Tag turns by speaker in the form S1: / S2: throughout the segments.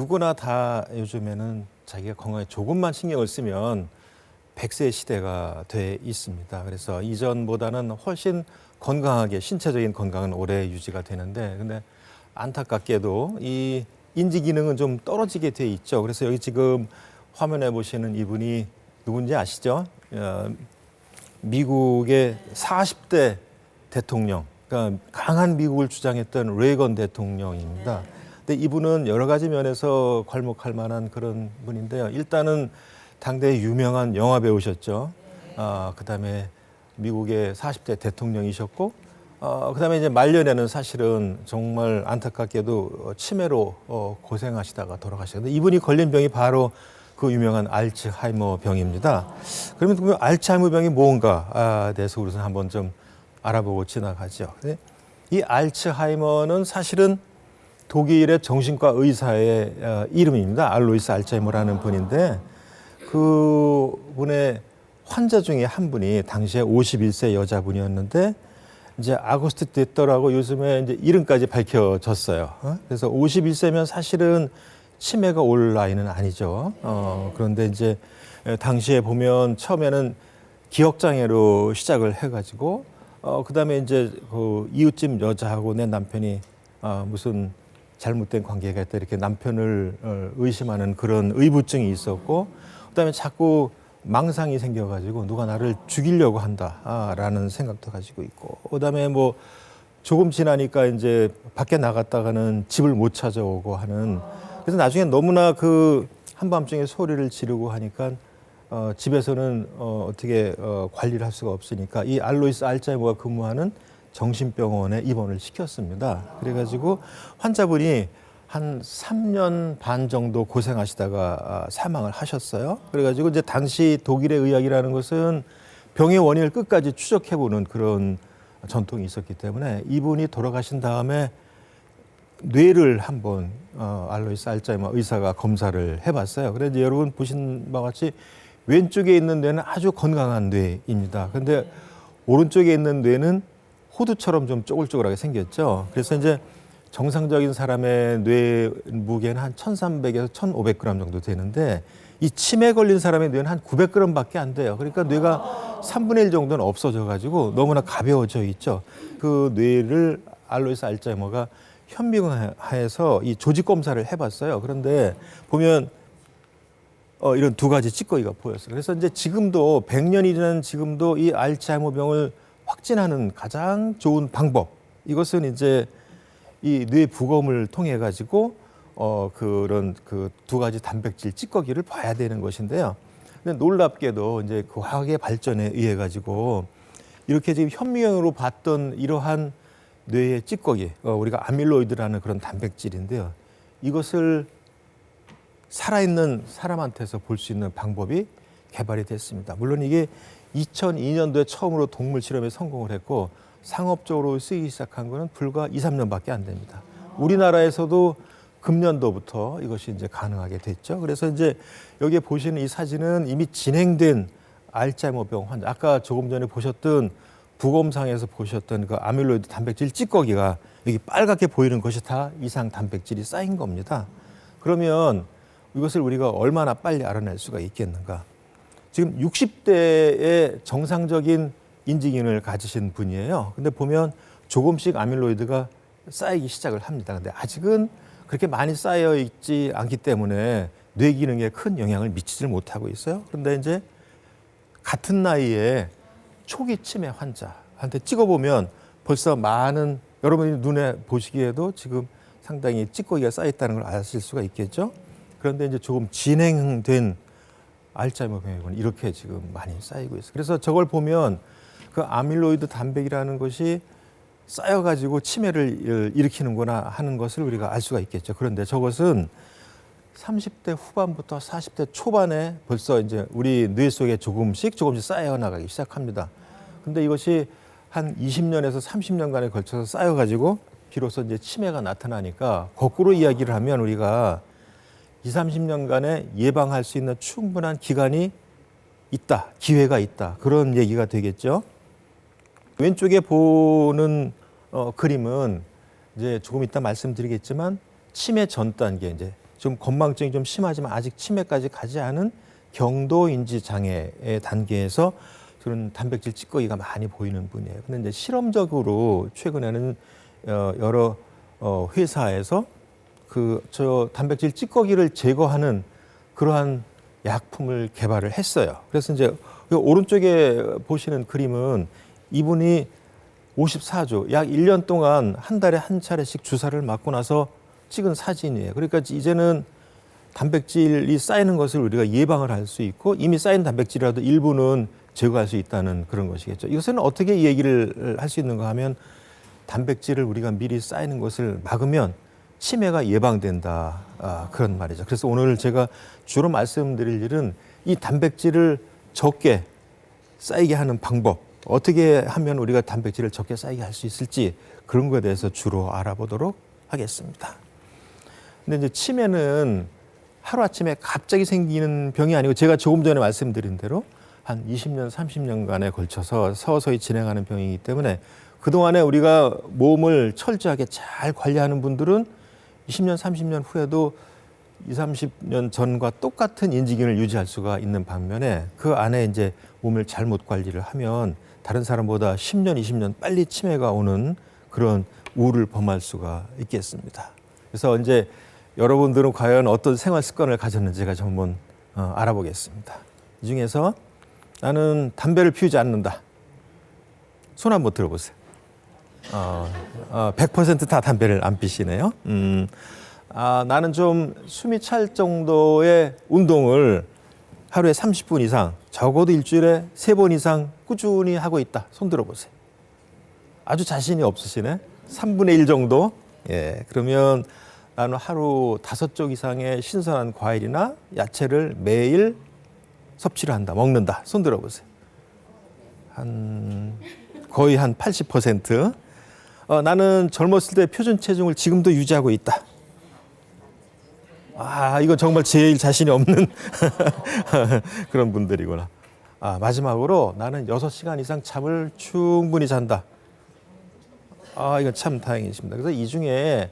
S1: 누구나 다 요즘에는 자기가 건강에 조금만 신경을 쓰면 100세 시대가 돼 있습니다. 그래서 이전보다는 훨씬 건강하게 신체적인 건강은 오래 유지가 되는데 근데 안타깝게도 이 인지 기능은 좀 떨어지게 돼 있죠. 그래서 여기 지금 화면에 보시는 이분이 누군지 아시죠? 미국의 40대 대통령, 그러니까 강한 미국을 주장했던 레이건 대통령입니다. 근데 이분은 여러 가지 면에서 괄목할 만한 그런 분인데요. 일단은 당대의 유명한 영화 배우셨죠. 그다음에 미국의 40대 대통령이셨고, 그다음에 이제 말년에는 사실은 정말 안타깝게도 치매로 고생하시다가 돌아가셨는데 이분이 걸린 병이 바로 그 유명한 알츠하이머 병입니다. 그러면 그 알츠하이머 병이 뭔가 대해서 우선 한번 좀 알아보고 지나가죠. 이 알츠하이머는 사실은 독일의 정신과 의사의 이름입니다. 알로이스 알츠하이머라는 분인데 그 분의 환자 중에 한 분이 당시에 51세 여자분이었는데 이제 아고스트 데터라고 요즘에 이제 이름까지 밝혀졌어요. 그래서 51세면 사실은 치매가 올 나이는 아니죠. 그런데 이제 당시에 보면 처음에는 기억장애로 시작을 해가지고 그다음에 이제 그 이웃집 여자하고 내 남편이 무슨 잘못된 관계가 있다 이렇게 남편을 의심하는 그런 의부증이 있었고 그다음에 자꾸 망상이 생겨가지고 누가 나를 죽이려고 한다라는 생각도 가지고 있고 그다음에 뭐 조금 지나니까 이제 밖에 나갔다가는 집을 못 찾아오고 하는 그래서 나중에 너무나 그 한밤중에 소리를 지르고 하니까 집에서는 어떻게 관리를 할 수가 없으니까 이 알로이스 알츠하이머가 근무하는 정신병원에 입원을 시켰습니다. 그래가지고 환자분이 한 3년 반 정도 고생하시다가 사망을 하셨어요. 그래가지고 이제 당시 독일의 의학이라는 것은 병의 원인을 끝까지 추적해보는 그런 전통이 있었기 때문에 이분이 돌아가신 다음에 뇌를 한번 알로이스 알츠하이머 의사가 검사를 해봤어요. 그래서 여러분 보신 바와 같이 왼쪽에 있는 뇌는 아주 건강한 뇌입니다. 근데 오른쪽에 있는 뇌는 호두처럼 좀 쪼글쪼글하게 생겼죠. 그래서 이제 정상적인 사람의 뇌 무게는 한 1,300에서 1,500g 정도 되는데 이 치매 걸린 사람의 뇌는 한 900g밖에 안 돼요. 그러니까 뇌가 3분의 1 정도는 없어져 가지고 너무나 가벼워져 있죠. 그 뇌를 알로이스 알츠하이머가 현미경하에서 이 조직 검사를 해봤어요. 그런데 보면 이런 두 가지 찌꺼기가 보였어요. 그래서 이제 지금도 100년이 지난 지금도 이 알츠하이머 병을 확진하는 가장 좋은 방법 이것은 이제 이 뇌 부검을 통해 가지고 그런 그 두 가지 단백질 찌꺼기를 봐야 되는 것인데요. 근데 놀랍게도 이제 그 화학의 발전에 의해 가지고 이렇게 지금 현미경으로 봤던 이러한 뇌의 찌꺼기, 우리가 아밀로이드라는 그런 단백질인데요. 이것을 살아있는 사람한테서 볼 수 있는 방법이 개발이 됐습니다. 물론 이게 2002년도에 처음으로 동물 실험에 성공을 했고 상업적으로 쓰이기 시작한 거는 불과 2, 3년밖에 안 됩니다. 우리나라에서도 금년도부터 이것이 이제 가능하게 됐죠. 그래서 이제 여기에 보시는 이 사진은 이미 진행된 알츠하이머병 환자, 아까 조금 전에 보셨던 부검상에서 보셨던 그 아밀로이드 단백질 찌꺼기가 여기 빨갛게 보이는 것이 다 이상 단백질이 쌓인 겁니다. 그러면 이것을 우리가 얼마나 빨리 알아낼 수가 있겠는가? 지금 60대의 정상적인 인지기능을 가지신 분이에요. 근데 보면 조금씩 아밀로이드가 쌓이기 시작을 합니다. 근데 아직은 그렇게 많이 쌓여 있지 않기 때문에 뇌 기능에 큰 영향을 미치지 못하고 있어요. 그런데 이제 같은 나이에 초기 치매 환자한테 찍어보면 벌써 많은 여러분이 눈에 보시기에도 지금 상당히 찌꺼기가 쌓여 있다는 걸 아실 수가 있겠죠. 그런데 이제 조금 진행된 알츠하이머 병에는 이렇게 지금 많이 쌓이고 있어요. 그래서 저걸 보면 그 아밀로이드 단백이라는 것이 쌓여가지고 치매를 일으키는구나 하는 것을 우리가 알 수가 있겠죠. 그런데 저것은 30대 후반부터 40대 초반에 벌써 이제 우리 뇌 속에 조금씩 쌓여 나가기 시작합니다. 근데 이것이 한 20년에서 30년간에 걸쳐서 쌓여가지고 비로소 이제 치매가 나타나니까 거꾸로 이야기를 하면 우리가 20, 30년간에 예방할 수 있는 충분한 기간이 있다, 기회가 있다. 그런 얘기가 되겠죠. 왼쪽에 보는 그림은 이제 조금 이따 말씀드리겠지만 치매 전 단계 이제 좀 건망증이 좀 심하지만 아직 치매까지 가지 않은 경도 인지 장애의 단계에서 그런 단백질 찌꺼기가 많이 보이는 분이에요. 근데 이제 실험적으로 최근에는 여러 회사에서 저 단백질 찌꺼기를 제거하는 그러한 약품을 개발을 했어요. 그래서 이제 오른쪽에 보시는 그림은 이분이 54주, 약 1년 동안 한 달에 한 차례씩 주사를 맞고 나서 찍은 사진이에요. 그러니까 이제는 단백질이 쌓이는 것을 우리가 예방을 할 수 있고 이미 쌓인 단백질이라도 일부는 제거할 수 있다는 그런 것이겠죠. 이것은 어떻게 얘기를 할 수 있는가 하면 단백질을 우리가 미리 쌓이는 것을 막으면 치매가 예방된다. 그런 말이죠. 그래서 오늘 제가 주로 말씀드릴 일은 이 단백질을 적게 쌓이게 하는 방법, 어떻게 하면 우리가 단백질을 적게 쌓이게 할 수 있을지 그런 거에 대해서 주로 알아보도록 하겠습니다. 근데 이제 치매는 하루아침에 갑자기 생기는 병이 아니고 제가 조금 전에 말씀드린 대로 한 20년, 30년간에 걸쳐서 서서히 진행하는 병이기 때문에 그동안에 우리가 몸을 철저하게 잘 관리하는 분들은 20년, 30년 후에도 20, 30년 전과 똑같은 인지기능을 유지할 수가 있는 반면에 그 안에 이제 몸을 잘못 관리를 하면 다른 사람보다 10년, 20년 빨리 치매가 오는 그런 우를 범할 수가 있겠습니다. 그래서 이제 여러분들은 과연 어떤 생활 습관을 가졌는지가 좀 한번 알아보겠습니다. 이 중에서 나는 담배를 피우지 않는다. 손 한번 들어보세요. 100%다 담배를 안 피시네요. 나는 좀 숨이 찰 정도의 운동을 하루에 30분 이상, 적어도 일주일에 3번 이상 꾸준히 하고 있다. 손 들어보세요. 아주 자신이 없으시네. 3분의 1 정도. 예, 그러면 나는 하루 5쪽 이상의 신선한 과일이나 야채를 매일 섭취를 한다. 먹는다. 손 들어보세요. 거의 한 80%. 나는 젊었을 때 표준 체중을 지금도 유지하고 있다. 이건 정말 제일 자신이 없는 그런 분들이구나. 마지막으로 나는 6시간 이상 잠을 충분히 잔다. 이건 참 다행이십니다. 그래서 이 중에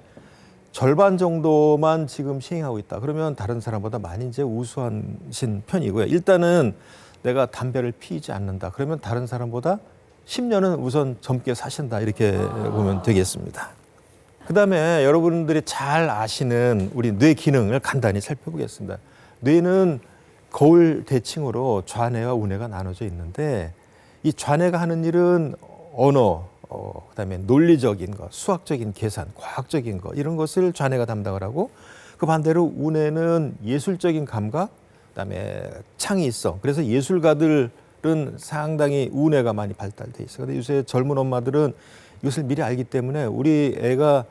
S1: 절반 정도만 지금 시행하고 있다. 그러면 다른 사람보다 많이 이제 우수하신 편이고요. 일단은 내가 담배를 피우지 않는다. 그러면 다른 사람보다 10년은 우선 젊게 사신다. 이렇게 보면 되겠습니다. 그 다음에 여러분들이 잘 아시는 우리 뇌 기능을 간단히 살펴보겠습니다. 뇌는 거울 대칭으로 좌뇌와 우뇌가 나눠져 있는데 이 좌뇌가 하는 일은 언어, 그다음에 논리적인 것, 수학적인 계산, 과학적인 것 이런 것을 좌뇌가 담당을 하고 그 반대로 우뇌는 예술적인 감각, 그다음에 창의성. 그래서 예술가들은 상당히 우뇌가 많이 발달돼 있어요. 근데 요새 젊은 엄마들은 이것을 미리 알기 때문에 우리 애가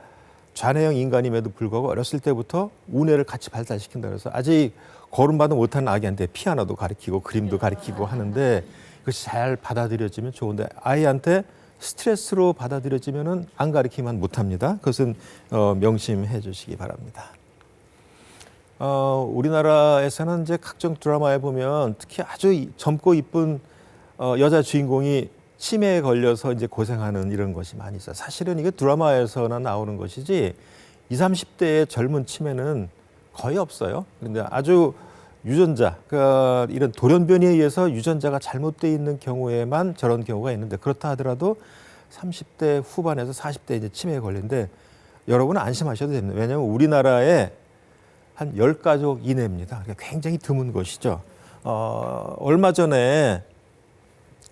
S1: 좌뇌형 인간임에도 불구하고 어렸을 때부터 우뇌를 같이 발달시킨다 그래서 아직 걸음마도 못하는 아기한테 피아노도 가르치고 그림도 가르치고 하는데 그것이 잘 받아들여지면 좋은데 아이한테 스트레스로 받아들여지면은 안 가르치면 못합니다. 그것은 명심해 주시기 바랍니다. 우리나라에서는 이제 각종 드라마에 보면 특히 아주 젊고 이쁜 여자 주인공이 치매에 걸려서 이제 고생하는 이런 것이 많이 있어요. 사실은 이게 드라마에서나 나오는 것이지 20, 30대의 젊은 치매는 거의 없어요. 그런데 아주 유전자, 그러니까 이런 돌연변이에 의해서 유전자가 잘못되어 있는 경우에만 저런 경우가 있는데 그렇다 하더라도 30대 후반에서 40대 이제 치매에 걸리는데 여러분은 안심하셔도 됩니다. 왜냐하면 우리나라에 한 10가족 이내입니다. 그러니까 굉장히 드문 것이죠. 얼마 전에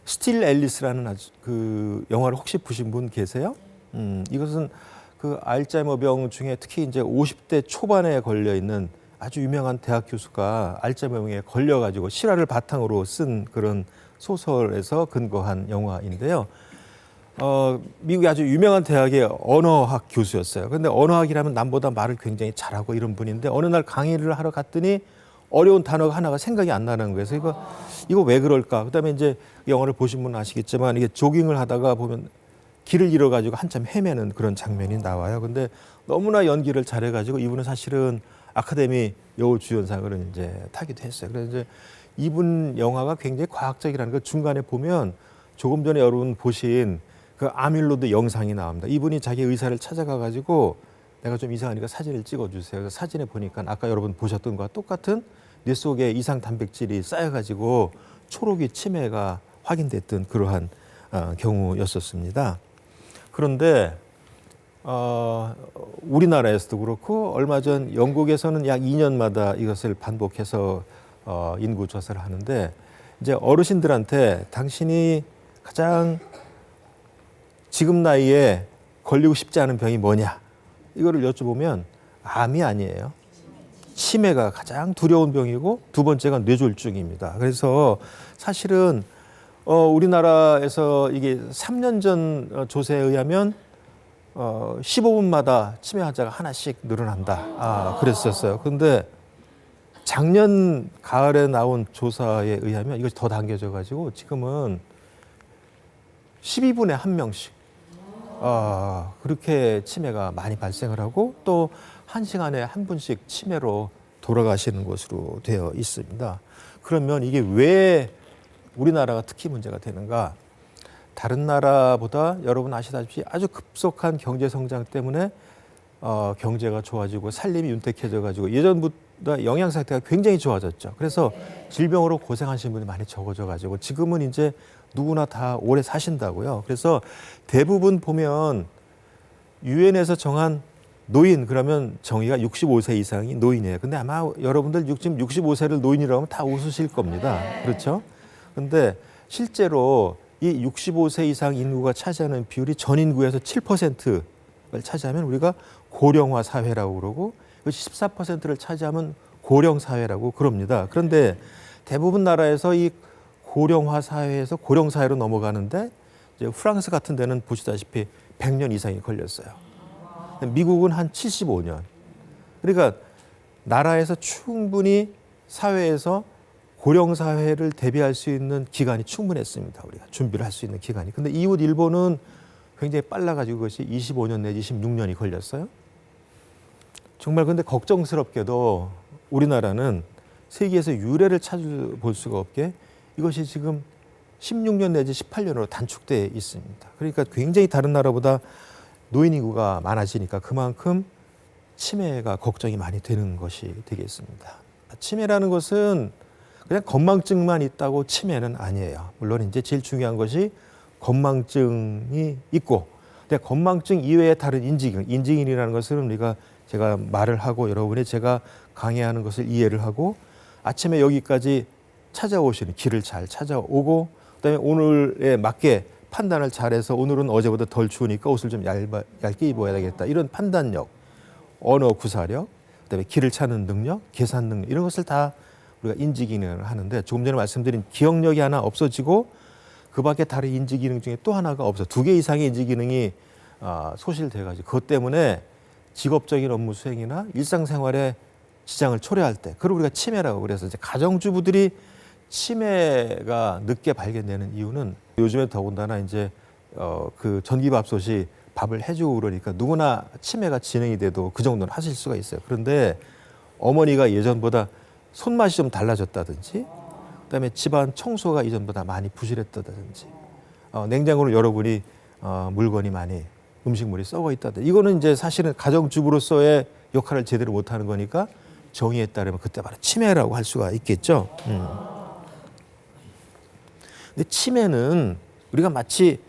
S1: 스틸 앨리스라는 그 영화를 혹시 보신 분 계세요? 이것은 그 알츠하이머병 중에 특히 이제 50대 초반에 걸려 있는 아주 유명한 대학 교수가 알츠하이머병에 걸려가지고 실화를 바탕으로 쓴 그런 소설에서 근거한 영화인데요. 미국의 아주 유명한 대학의 언어학 교수였어요. 그런데 언어학이라면 남보다 말을 굉장히 잘하고 이런 분인데 어느 날 강의를 하러 갔더니 어려운 단어가 하나가 생각이 안 나는 거예요. 그래서 이거 왜 그럴까? 그다음에 이제 영화를 보신 분은 아시겠지만 이게 조깅을 하다가 보면 길을 잃어가지고 한참 헤매는 그런 장면이 나와요. 근데 너무나 연기를 잘해가지고 이분은 사실은 아카데미 여우주연상을 이제 타기도 했어요. 그래서 이제 이분 영화가 굉장히 과학적이라는 거 중간에 보면 조금 전에 여러분 보신 그 아밀로드 영상이 나옵니다. 이분이 자기 의사를 찾아가가지고 내가 좀 이상하니까 사진을 찍어주세요. 그래서 사진에 보니까 아까 여러분 보셨던 것과 똑같은 뇌 속에 이상 단백질이 쌓여가지고 초록이 치매가 확인됐던 그러한 경우였었습니다. 그런데 우리나라에서도 그렇고 얼마 전 영국에서는 약 2년마다 이것을 반복해서 인구 조사를 하는데 이제 어르신들한테 당신이 가장 지금 나이에 걸리고 싶지 않은 병이 뭐냐 이거를 여쭤보면 암이 아니에요. 치매가 가장 두려운 병이고 두 번째가 뇌졸중입니다. 그래서 사실은 우리나라에서 이게 3년 전 조사에 의하면 15분마다 치매 환자가 하나씩 늘어난다. 그랬었어요. 그런데 작년 가을에 나온 조사에 의하면 이것이 더 당겨져 가지고 지금은 12분에 한 명씩 그렇게 치매가 많이 발생을 하고 또 1시간에 한 분씩 치매로 돌아가시는 것으로 되어 있습니다. 그러면 이게 왜 우리나라가 특히 문제가 되는가? 다른 나라보다 여러분 아시다시피 아주 급속한 경제 성장 때문에 경제가 좋아지고 살림이 윤택해져 가지고 예전보다 영양 상태가 굉장히 좋아졌죠. 그래서 질병으로 고생하시는 분이 많이 적어져 가지고 지금은 이제 누구나 다 오래 사신다고요. 그래서 대부분 보면 유엔에서 정한 노인 그러면 정의가 65세 이상이 노인이에요. 근데 아마 여러분들 지금 65세를 노인이라고 하면 다 웃으실 겁니다. 그렇죠? 근데 실제로 이 65세 이상 인구가 차지하는 비율이 전 인구에서 7%를 차지하면 우리가 고령화 사회라고 그러고 14%를 차지하면 고령 사회라고 그럽니다. 그런데 대부분 나라에서 이 고령화 사회에서 고령 사회로 넘어가는데 이제 프랑스 같은 데는 보시다시피 100년 이상이 걸렸어요. 미국은 한 75년. 그러니까 나라에서 충분히 사회에서 고령 사회를 대비할 수 있는 기간이 충분했습니다. 우리가 준비를 할 수 있는 기간이. 근데 이웃 일본은 굉장히 빨라가지고 그것이 25년 내지 26년이 걸렸어요. 정말 근데 걱정스럽게도 우리나라는 세계에서 유례를 찾아볼 수가 없게 이것이 지금 16년 내지 18년으로 단축되어 있습니다. 그러니까 굉장히 다른 나라보다 노인 인구가 많아지니까 그만큼 치매가 걱정이 많이 되는 것이 되겠습니다. 치매라는 것은 그냥 건망증만 있다고 치매는 아니에요. 물론 이제 제일 중요한 것이 건망증이 있고, 근데 건망증 이외에 다른 인지기능이라는 것은 제가 말을 하고 여러분이 제가 강의하는 것을 이해를 하고 아침에 여기까지 찾아오시는 길을 잘 찾아오고 그다음에 오늘에 맞게 판단을 잘해서 오늘은 어제보다 덜 추우니까 옷을 좀 얇게 입어야 되겠다. 이런 판단력, 언어 구사력, 그다음에 길을 찾는 능력, 계산 능력 이런 것을 다 우리가 인지 기능을 하는데 조금 전에 말씀드린 기억력이 하나 없어지고 그 밖에 다른 인지 기능 중에 또 하나가 없어. 2개 이상의 인지 기능이 소실돼 가지고 그것 때문에 직업적인 업무 수행이나 일상생활에 지장을 초래할 때 그걸 우리가 치매라고 그래서 이제 가정주부들이 치매가 늦게 발견되는 이유는 요즘에 더군다나 이제 그 전기밥솥이 밥을 해주고 그러니까 누구나 치매가 진행이 돼도 그 정도는 하실 수가 있어요. 그런데 어머니가 예전보다 손맛이 좀 달라졌다든지 그다음에 집안 청소가 이전보다 많이 부실했다든지 냉장고를 열어보니 물건이 많이 음식물이 썩어 있다든지 이거는 이제 사실은 가정주부로서의 역할을 제대로 못하는 거니까 정의에 따르면 그때 바로 치매라고 할 수가 있겠죠. 근데 치매는 우리가 마치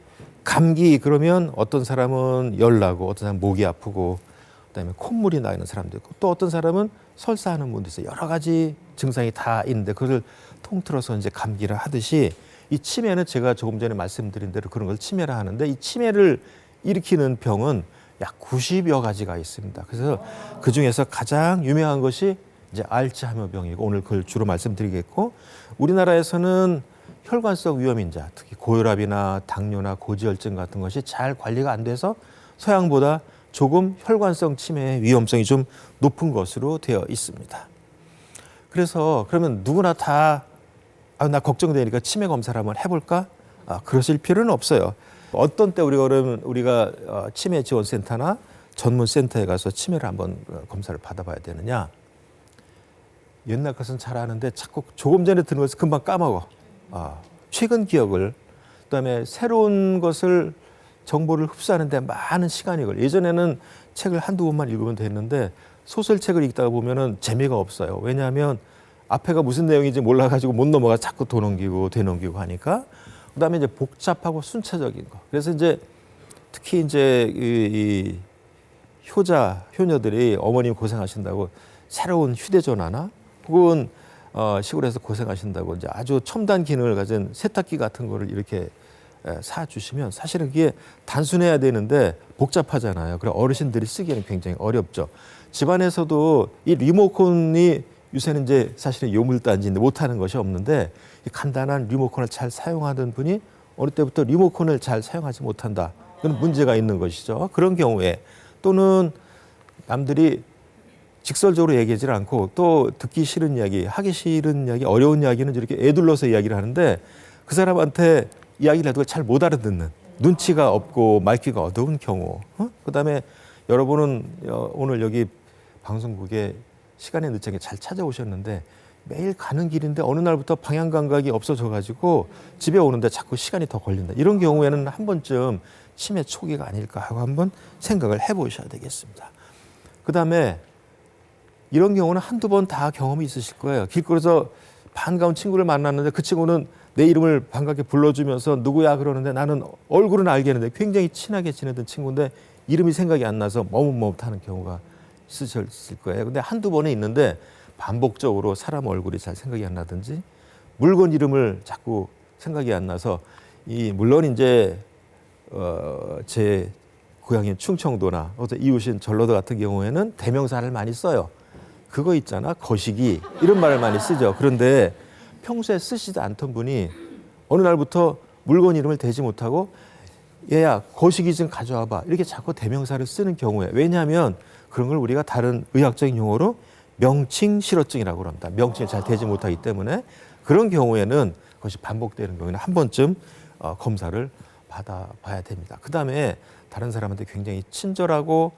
S1: 감기 그러면 어떤 사람은 열 나고 어떤 사람은 목이 아프고 그다음에 콧물이 나는 사람도 있고 또 어떤 사람은 설사하는 분도 있어요. 여러 가지 증상이 다 있는데 그걸 통틀어서 이제 감기를 하듯이 이 치매는 제가 조금 전에 말씀드린 대로 그런 걸 치매라 하는데 이 치매를 일으키는 병은 약 90여 가지가 있습니다. 그래서 그 중에서 가장 유명한 것이 이제 알츠하이머 병이고 오늘 그걸 주로 말씀드리겠고 우리나라에서는 혈관성 위험인자, 특히 고혈압이나 당뇨나 고지혈증 같은 것이 잘 관리가 안 돼서 서양보다 조금 혈관성 치매의 위험성이 좀 높은 것으로 되어 있습니다. 그래서 그러면 누구나 다 나 걱정되니까 치매 검사를 한번 해볼까? 그러실 필요는 없어요. 어떤 때 우리가 치매 지원센터나 전문 센터에 가서 치매를 한번 검사를 받아봐야 되느냐? 옛날 것은 잘 아는데 자꾸 조금 전에 들은 것을 금방 까먹어. 최근 기억을 그다음에 새로운 것을 정보를 흡수하는데 많은 시간이 걸려. 예전에는 책을 한두 번만 읽으면 됐는데 소설책을 읽다가 보면은 재미가 없어요. 왜냐하면 앞에가 무슨 내용인지 몰라가지고 못 넘어가 자꾸 도넘기고 되넘기고 하니까. 그다음에 이제 복잡하고 순차적인 거. 그래서 이제 특히 이제 이 효녀들이 어머님 고생하신다고 새로운 휴대전화나 혹은 시골에서 고생하신다고 이제 아주 첨단 기능을 가진 세탁기 같은 거를 이렇게 사주시면 사실은 그게 단순해야 되는데 복잡하잖아요. 그래 어르신들이 쓰기에는 굉장히 어렵죠. 집안에서도 이 리모컨이 요새는 이제 사실은 요물단지인데 못하는 것이 없는데 이 간단한 리모컨을 잘 사용하던 분이 어느 때부터 리모컨을 잘 사용하지 못한다. 그건 문제가 있는 것이죠. 그런 경우에 또는 남들이 직설적으로 얘기하지 않고 또 듣기 싫은 이야기, 하기 싫은 이야기, 어려운 이야기는 이렇게 애둘러서 이야기를 하는데 그 사람한테 이야기를 해도 잘 못 알아듣는 눈치가 없고 말귀가 어두운 경우. 그다음에 여러분은 오늘 여기 방송국에 시간에 늦게 잘 찾아오셨는데 매일 가는 길인데 어느 날부터 방향 감각이 없어져 가지고 집에 오는데 자꾸 시간이 더 걸린다. 이런 경우에는 한 번쯤 치매 초기가 아닐까 하고 한번 생각을 해보셔야 되겠습니다. 그다음에 이런 경우는 한두 번 다 경험이 있으실 거예요. 길거리에서 반가운 친구를 만났는데 그 친구는 내 이름을 반갑게 불러주면서 누구야 그러는데 나는 얼굴은 알겠는데 굉장히 친하게 지내던 친구인데 이름이 생각이 안 나서 머뭇머뭇하는 경우가 있으셨을 거예요. 근데 한두 번에 있는데 반복적으로 사람 얼굴이 잘 생각이 안 나든지 물건 이름을 자꾸 생각이 안 나서 물론 이제 제 고향인 충청도나 어떤 이웃인 전라도 같은 경우에는 대명사를 많이 써요. 그거 있잖아 거시기 이런 말을 많이 쓰죠. 그런데 평소에 쓰시지 않던 분이 어느 날부터 물건 이름을 대지 못하고 얘야 거시기 좀 가져와봐 이렇게 자꾸 대명사를 쓰는 경우에 왜냐하면 그런 걸 우리가 다른 의학적인 용어로 명칭실어증이라고 합니다. 명칭을 잘 대지 못하기 때문에 그런 경우에는 그것이 반복되는 경우에는 한 번쯤 검사를 받아봐야 됩니다. 그다음에 다른 사람한테 굉장히 친절하고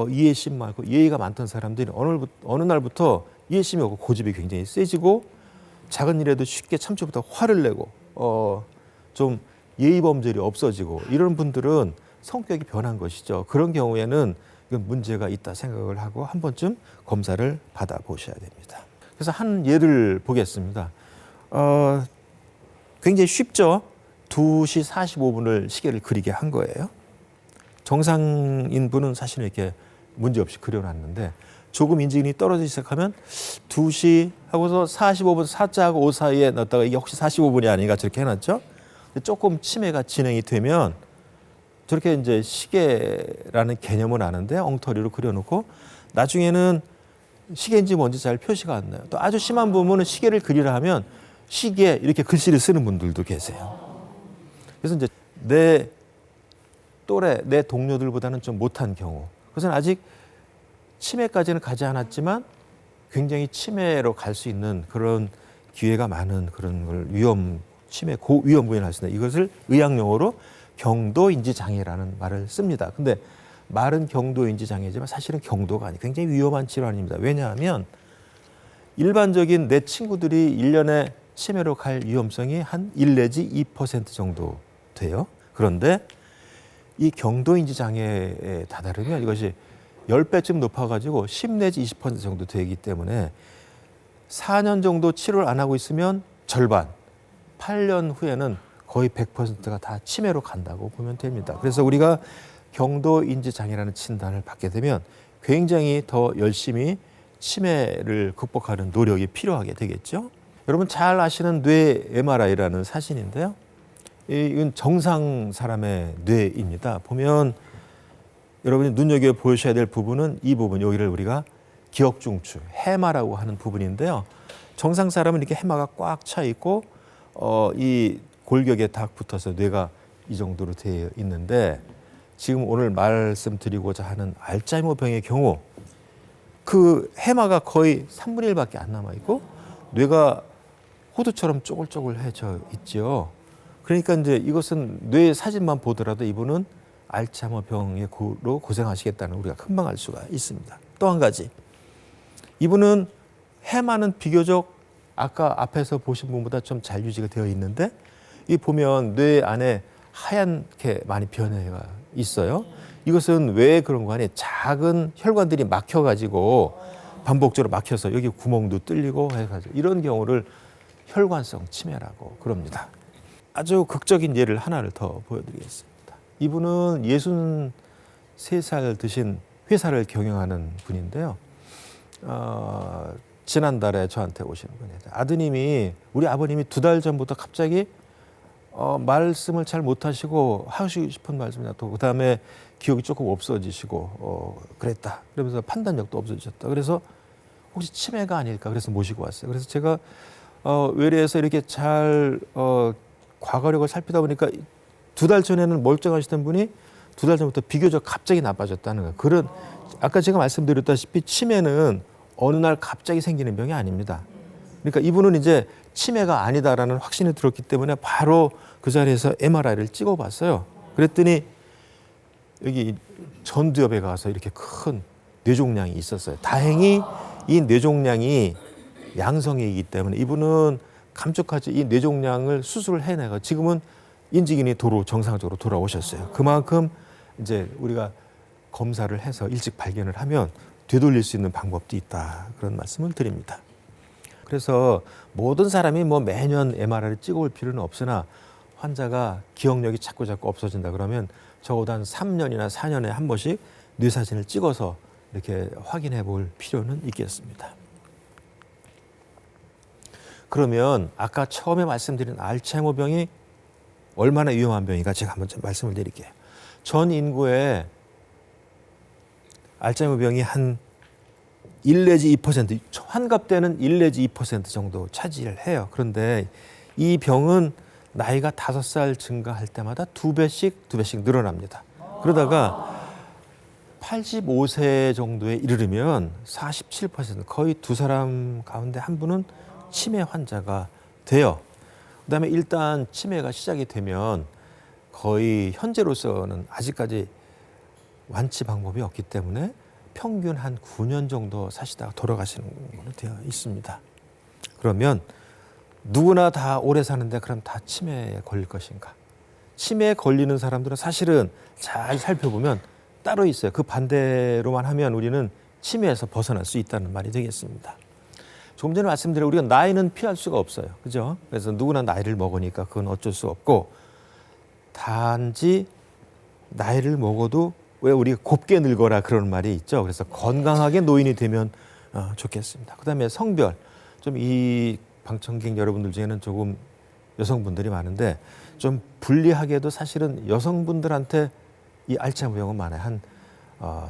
S1: 이해심 많고 예의가 많던 사람들이 어느 날부터 이해심이 없고 고집이 굉장히 세지고 작은 일에도 쉽게 참지 못하고 화를 내고 좀 예의 범절이 없어지고 이런 분들은 성격이 변한 것이죠. 그런 경우에는 이건 문제가 있다 생각을 하고 한 번쯤 검사를 받아보셔야 됩니다. 그래서 한 예를 보겠습니다. 굉장히 쉽죠. 2시 45분을 시계를 그리게 한 거예요. 정상인 분은 사실 이렇게 문제없이 그려놨는데 조금 인지능이 떨어지기 시작하면 2시 하고서 45분 4자하고 5 사이에 넣었다가 이게 혹시 45분이 아닌가 저렇게 해놨죠. 조금 치매가 진행이 되면 저렇게 이제 시계라는 개념은 아는데 엉터리로 그려놓고 나중에는 시계인지 뭔지 잘 표시가 안 나요. 또 아주 심한 부분은 시계를 그리라 하면 시계 이렇게 글씨를 쓰는 분들도 계세요. 그래서 이제 내 또래, 내 동료들보다는 좀 못한 경우. 그것은 아직 치매까지는 가지 않았지만 굉장히 치매로 갈 수 있는 그런 기회가 많은 그런 걸 치매 고위험군이라고 할 수 있는 이것을 의학용어로 경도인지 장애라는 말을 씁니다. 근데 말은 경도인지 장애지만 사실은 경도가 아니고 굉장히 위험한 질환입니다. 왜냐하면 일반적인 내 친구들이 1년에 치매로 갈 위험성이 한 1 내지 2% 정도 돼요. 그런데 이 경도인지 장애에 다다르면 이것이 10배쯤 높아가지고 10 내지 20% 정도 되기 때문에 4년 정도 치료를 안 하고 있으면 절반, 8년 후에는 거의 100%가 다 치매로 간다고 보면 됩니다. 그래서 우리가 경도인지 장애라는 진단을 받게 되면 굉장히 더 열심히 치매를 극복하는 노력이 필요하게 되겠죠. 여러분 잘 아시는 뇌 MRI라는 사진인데요. 이건 정상 사람의 뇌입니다. 보면 여러분이 눈여겨보셔야 될 부분은 이 부분, 여기를 우리가 기억중추, 해마라고 하는 부분인데요. 정상 사람은 이렇게 해마가 꽉 차 있고 이 골격에 딱 붙어서 뇌가 이 정도로 되어 있는데 지금 오늘 말씀드리고자 하는 알츠하이머 병의 경우 그 해마가 거의 3분의 1밖에 안 남아있고 뇌가 호두처럼 쪼글쪼글해져 있죠. 그러니까 이제 이것은 뇌 사진만 보더라도 이분은 알츠하이머 병으로 고생하시겠다는 우리가 금방 알 수가 있습니다. 또 한 가지, 이분은 해마는 비교적 아까 앞에서 보신 분보다 좀 잘 유지가 되어 있는데 이 보면 뇌 안에 하얗게 많이 변해가 있어요. 이것은 왜 그런 거 아니에요? 작은 혈관들이 막혀가지고 반복적으로 막혀서 여기 구멍도 뚫리고 해가지고 이런 경우를 혈관성 치매라고 그럽니다. 아주 극적인 예를 하나를 더 보여드리겠습니다. 이분은 63살 드신 회사를 경영하는 분인데요. 지난달에 저한테 오시는 분이에요. 아드님이 우리 아버님이 2달 전부터 갑자기 말씀을 잘 못하시고 하시고 싶은 말씀이 나도 그다음에 기억이 조금 없어지시고 그랬다. 그러면서 판단력도 없어지셨다. 그래서 혹시 치매가 아닐까 그래서 모시고 왔어요. 그래서 제가 외래에서 이렇게 잘 과거력을 살피다 보니까 2달 전에는 멀쩡하시던 분이 2달 전부터 비교적 갑자기 나빠졌다는 거예요. 그런 아까 제가 말씀드렸다시피 치매는 어느 날 갑자기 생기는 병이 아닙니다. 그러니까 이분은 이제 치매가 아니다라는 확신이 들었기 때문에 바로 그 자리에서 MRI를 찍어봤어요. 그랬더니 여기 전두엽에 가서 이렇게 큰 뇌종양이 있었어요. 다행히 이 뇌종양이 양성이기 때문에 이분은 감쪽같이 이 뇌종양을 수술을 해내고 지금은 인지기능이 도로 정상적으로 돌아오셨어요. 그만큼 이제 우리가 검사를 해서 일찍 발견을 하면 되돌릴 수 있는 방법도 있다. 그런 말씀을 드립니다. 그래서 모든 사람이 뭐 매년 MRI를 찍어볼 필요는 없으나 환자가 기억력이 자꾸 없어진다 그러면 적어도 한 3년이나 4년에 한 번씩 뇌사진을 찍어서 이렇게 확인해 볼 필요는 있겠습니다. 그러면 아까 처음에 말씀드린 알츠하이머 병이 얼마나 위험한 병인가 제가 한번 좀 말씀을 드릴게요. 전 인구의 알츠하이머 병이 한 1 내지 2%, 환갑 때는 1 내지 2% 정도 차지를 해요. 그런데 이 병은 나이가 5살 증가할 때마다 2배씩 늘어납니다. 그러다가 85세 정도에 이르르면 47%, 거의 2사람 가운데 한 분은 치매 환자가 돼요. 그다음에 일단 치매가 시작이 되면 거의 현재로서는 아직까지 완치 방법이 없기 때문에 평균 한 9년 정도 사시다가 돌아가시는 걸로 되어 있습니다. 그러면 누구나 다 오래 사는데 그럼 다 치매에 걸릴 것인가? 치매에 걸리는 사람들은 사실은 잘 살펴보면 따로 있어요. 그 반대로만 하면 우리는 치매에서 벗어날 수 있다는 말이 되겠습니다. 조금 전에 말씀드린 우리가 나이는 피할 수가 없어요. 그죠? 그래서 누구나 나이를 먹으니까 그건 어쩔 수 없고 단지 나이를 먹어도 왜 우리가 곱게 늙어라 그런 말이 있죠. 그래서 건강하게 노인이 되면 좋겠습니다. 그다음에 성별, 좀 이 방청객 여러분들 중에는 조금 여성분들이 많은데 좀 불리하게도 사실은 여성분들한테 이 알츠하이머 병은 많아요. 한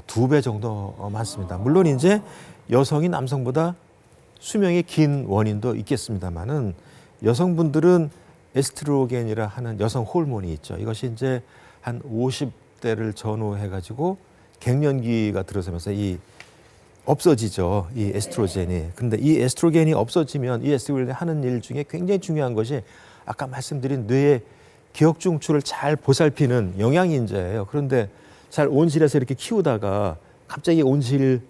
S1: 2배 정도 많습니다. 물론 이제 여성이 남성보다 수명이 긴 원인도 있겠습니다만은 여성분들은 에스트로겐이라 하는 여성 호르몬이 있죠. 이것이 이제 한 50대를 전후해가지고 갱년기가 들어서면서 이 없어지죠. 이 에스트로겐이. 근데 이 에스트로겐이 없어지면 이 에스트로겐이 하는 일 중에 굉장히 중요한 것이 아까 말씀드린 뇌의 기억 중추를 잘 보살피는 영양인자예요. 그런데 잘 온실에서 이렇게 키우다가 갑자기 온실이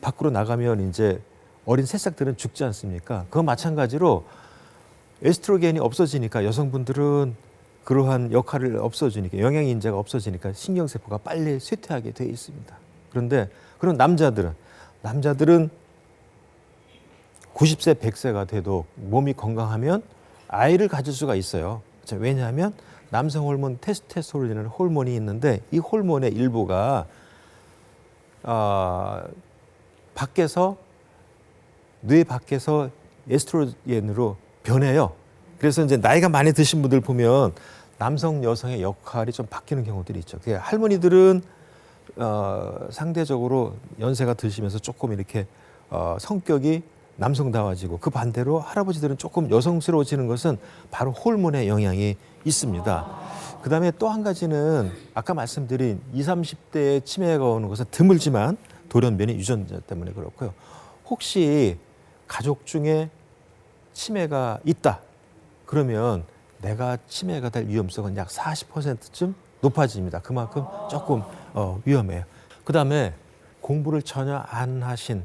S1: 밖으로 나가면 이제 어린 새싹들은 죽지 않습니까? 그거 마찬가지로 에스트로겐이 없어지니까 여성분들은 그러한 역할을 없어지니까 영양인자가 없어지니까 신경세포가 빨리 쇠퇴하게 되어 있습니다. 그런데 그런 남자들은 90세, 100세가 돼도 몸이 건강하면 아이를 가질 수가 있어요. 왜냐하면 남성 호르몬 테스토스테론이라는 호르몬이 있는데 이 호르몬의 일부가 밖에서 뇌 밖에서 에스트로겐으로 변해요. 그래서 이제 나이가 많이 드신 분들 보면 남성, 여성의 역할이 좀 바뀌는 경우들이 있죠. 할머니들은 상대적으로 연세가 드시면서 조금 이렇게 성격이 남성다워지고 그 반대로 할아버지들은 조금 여성스러워지는 것은 바로 호르몬의 영향이 있습니다. 그다음에 또 한 가지는 아까 말씀드린 20, 30대에 치매가 오는 것은 드물지만 돌연변이 유전자 때문에 그렇고요. 혹시 가족 중에 치매가 있다. 그러면 내가 치매가 될 위험성은 약 40%쯤 높아집니다. 그만큼 조금 위험해요. 그다음에 공부를 전혀 안 하신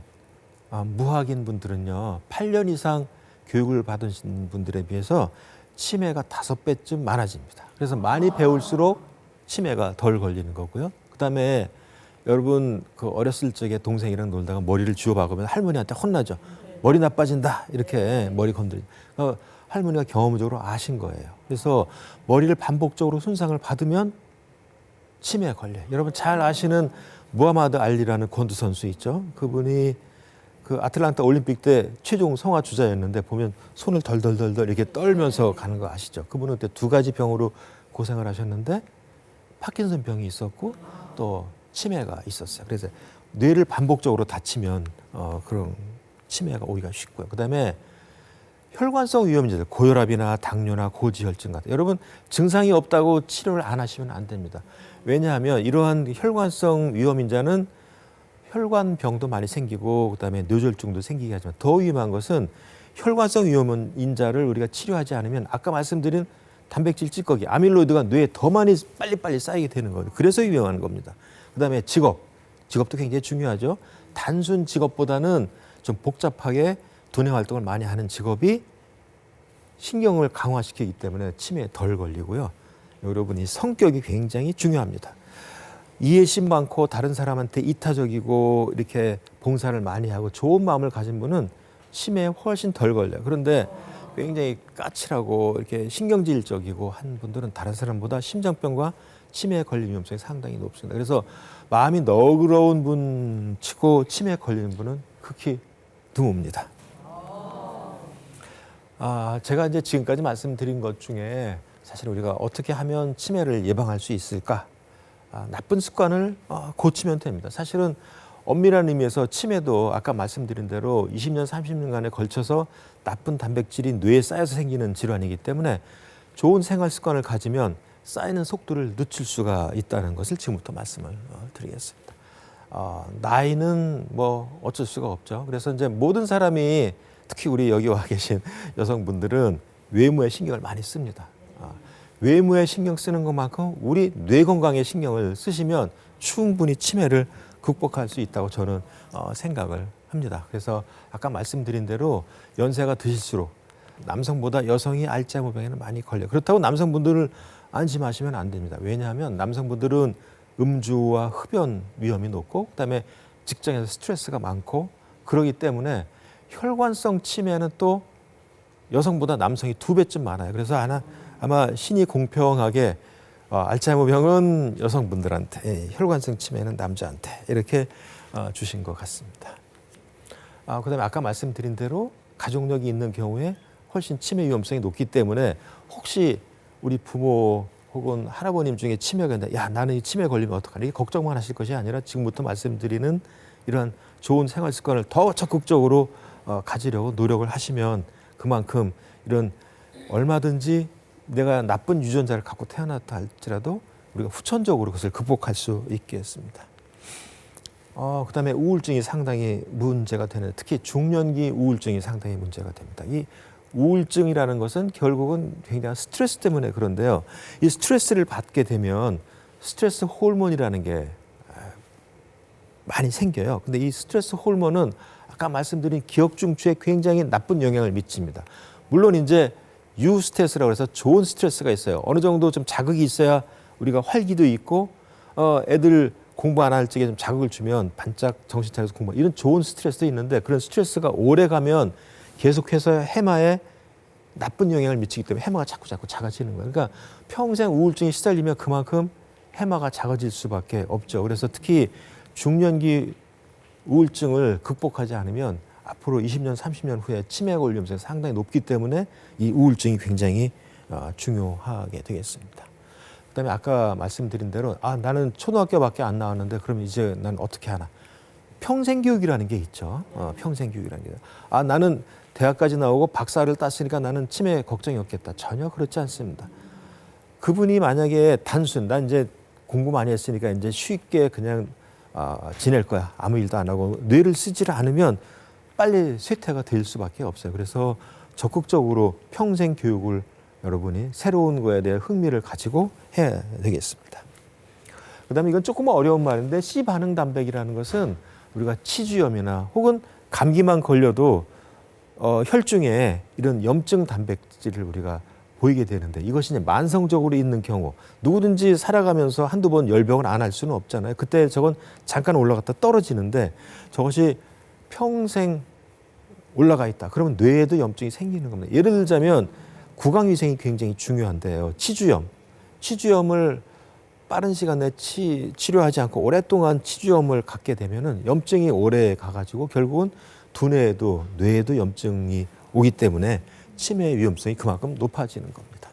S1: 무학인 분들은요. 8년 이상 교육을 받으신 분들에 비해서 치매가 5배쯤 많아집니다. 그래서 많이 배울수록 치매가 덜 걸리는 거고요. 그다음에 여러분 그 어렸을 적에 동생이랑 놀다가 머리를 쥐어 박으면 할머니한테 혼나죠. 머리 나빠진다 이렇게 머리 건드리. 할머니가 경험적으로 아신 거예요. 그래서 머리를 반복적으로 손상을 받으면 치매에 걸려요. 여러분 잘 아시는 무하마드 알리라는 권투 선수 있죠. 그분이 그 아틀란타 올림픽 때 최종 성화 주자였는데 보면 손을 덜덜덜덜 이렇게 떨면서 가는 거 아시죠? 그분은 그때 2가지 병으로 고생을 하셨는데 파킨슨 병이 있었고 또 치매가 있었어요. 그래서 뇌를 반복적으로 다치면 그런 치매가 오기가 쉽고요. 그다음에 혈관성 위험인자들, 고혈압이나 당뇨나 고지혈증 같은 여러분 증상이 없다고 치료를 안 하시면 안 됩니다. 왜냐하면 이러한 혈관성 위험인자는 혈관병도 많이 생기고 그다음에 뇌졸중도 생기게 하지만 더 위험한 것은 혈관성 위험인자를 우리가 치료하지 않으면 아까 말씀드린 단백질 찌꺼기, 아밀로이드가 뇌에 더 많이 빨리빨리 쌓이게 되는 거예요. 그래서 위험한 겁니다. 그다음에 직업도 굉장히 중요하죠. 단순 직업보다는 좀 복잡하게 두뇌 활동을 많이 하는 직업이 신경을 강화시키기 때문에 치매에 덜 걸리고요. 여러분이 성격이 굉장히 중요합니다. 이해심 많고 다른 사람한테 이타적이고 이렇게 봉사를 많이 하고 좋은 마음을 가진 분은 치매에 훨씬 덜 걸려요. 그런데 굉장히 까칠하고 이렇게 신경질적이고 한 분들은 다른 사람보다 심장병과 치매에 걸릴 위험성이 상당히 높습니다. 그래서 마음이 너그러운 분 치고 치매에 걸리는 분은 극히 드뭅니다. 제가 이제 지금까지 말씀드린 것 중에 사실 우리가 어떻게 하면 치매를 예방할 수 있을까? 나쁜 습관을 고치면 됩니다. 사실은 엄밀한 의미에서 치매도 아까 말씀드린 대로 20년, 30년간에 걸쳐서 나쁜 단백질이 뇌에 쌓여서 생기는 질환이기 때문에 좋은 생활 습관을 가지면 쌓이는 속도를 늦출 수가 있다는 것을 지금부터 말씀을 드리겠습니다. 나이는 뭐 어쩔 수가 없죠. 그래서 이제 모든 사람이 특히 우리 여기 와 계신 여성분들은 외모에 신경을 많이 씁니다. 외모에 신경 쓰는 것만큼 우리 뇌 건강에 신경을 쓰시면 충분히 치매를 극복할 수 있다고 저는 생각을 합니다. 그래서 아까 말씀드린 대로 연세가 드실수록 남성보다 여성이 알츠하이머병에는 많이 걸려요. 그렇다고 남성분들을 안심하시면 안 됩니다. 왜냐하면 남성분들은 음주와 흡연 위험이 높고 그다음에 직장에서 스트레스가 많고 그러기 때문에 혈관성 치매는 또 여성보다 남성이 2배쯤 많아요. 그래서 아마 신이 공평하게 알츠하이머병은 여성분들한테, 혈관성 치매는 남자한테 이렇게 주신 것 같습니다. 그다음에 아까 말씀드린 대로 가족력이 있는 경우에 훨씬 치매 위험성이 높기 때문에 혹시 우리 부모 혹은 할아버님 중에 치매가 있는데 야 나는 이 치매 걸리면 어떡하나 이게 걱정만 하실 것이 아니라 지금부터 말씀드리는 이러한 좋은 생활 습관을 더 적극적으로 가지려고 노력을 하시면 그만큼 이런 얼마든지 내가 나쁜 유전자를 갖고 태어났다 할지라도 우리가 후천적으로 그것을 극복할 수 있겠습니다. 그다음에 우울증이 상당히 문제가 되는 특히 중년기 우울증이 상당히 문제가 됩니다. 이 우울증이라는 것은 결국은 굉장한 스트레스 때문에 그런데요. 이 스트레스를 받게 되면 스트레스 호르몬이라는 게 많이 생겨요. 근데 이 스트레스 호르몬은 아까 말씀드린 기억 중추에 굉장히 나쁜 영향을 미칩니다. 물론 이제 유스트레스라고 해서 좋은 스트레스가 있어요. 어느 정도 좀 자극이 있어야 우리가 활기도 있고 애들 공부 안 할 적에 좀 자극을 주면 반짝 정신 차려서 공부 이런 좋은 스트레스도 있는데 그런 스트레스가 오래 가면 계속해서 해마에 나쁜 영향을 미치기 때문에 해마가 자꾸 작아지는 거예요. 그러니까 평생 우울증에 시달리면 그만큼 해마가 작아질 수밖에 없죠. 그래서 특히 중년기 우울증을 극복하지 않으면 앞으로 20년, 30년 후에 치매 걸릴 위험성이 상당히 높기 때문에 이 우울증이 굉장히 중요하게 되겠습니다. 그다음에 아까 말씀드린 대로 나는 초등학교밖에 안 나왔는데 그럼 이제 난 어떻게 하나? 평생교육이라는 게 있죠. 평생교육이라는 게. 나는 대학까지 나오고 박사를 땄으니까 나는 치매 걱정이 없겠다. 전혀 그렇지 않습니다. 그분이 만약에 난 이제 공부 많이 했으니까 이제 쉽게 그냥 지낼 거야. 아무 일도 안 하고 뇌를 쓰지를 않으면 빨리 쇠퇴가 될 수밖에 없어요. 그래서 적극적으로 평생 교육을 여러분이 새로운 거에 대해 흥미를 가지고 해야 되겠습니다. 그다음에 이건 조금 어려운 말인데 C 반응 단백이라는 것은 우리가 치주염이나 혹은 감기만 걸려도 혈중에 이런 염증 단백질을 우리가 보이게 되는데 이것이 이제 만성적으로 있는 경우 누구든지 살아가면서 한두 번 열병을 안 할 수는 없잖아요. 그때 저건 잠깐 올라갔다 떨어지는데 저것이 평생 올라가 있다. 그러면 뇌에도 염증이 생기는 겁니다. 예를 들자면 구강위생이 굉장히 중요한데요. 치주염을 빠른 시간 내에 치료하지 않고 오랫동안 치주염을 갖게 되면은 염증이 오래 가가지고 결국은 두뇌에도 뇌에도 염증이 오기 때문에 치매 위험성이 그만큼 높아지는 겁니다.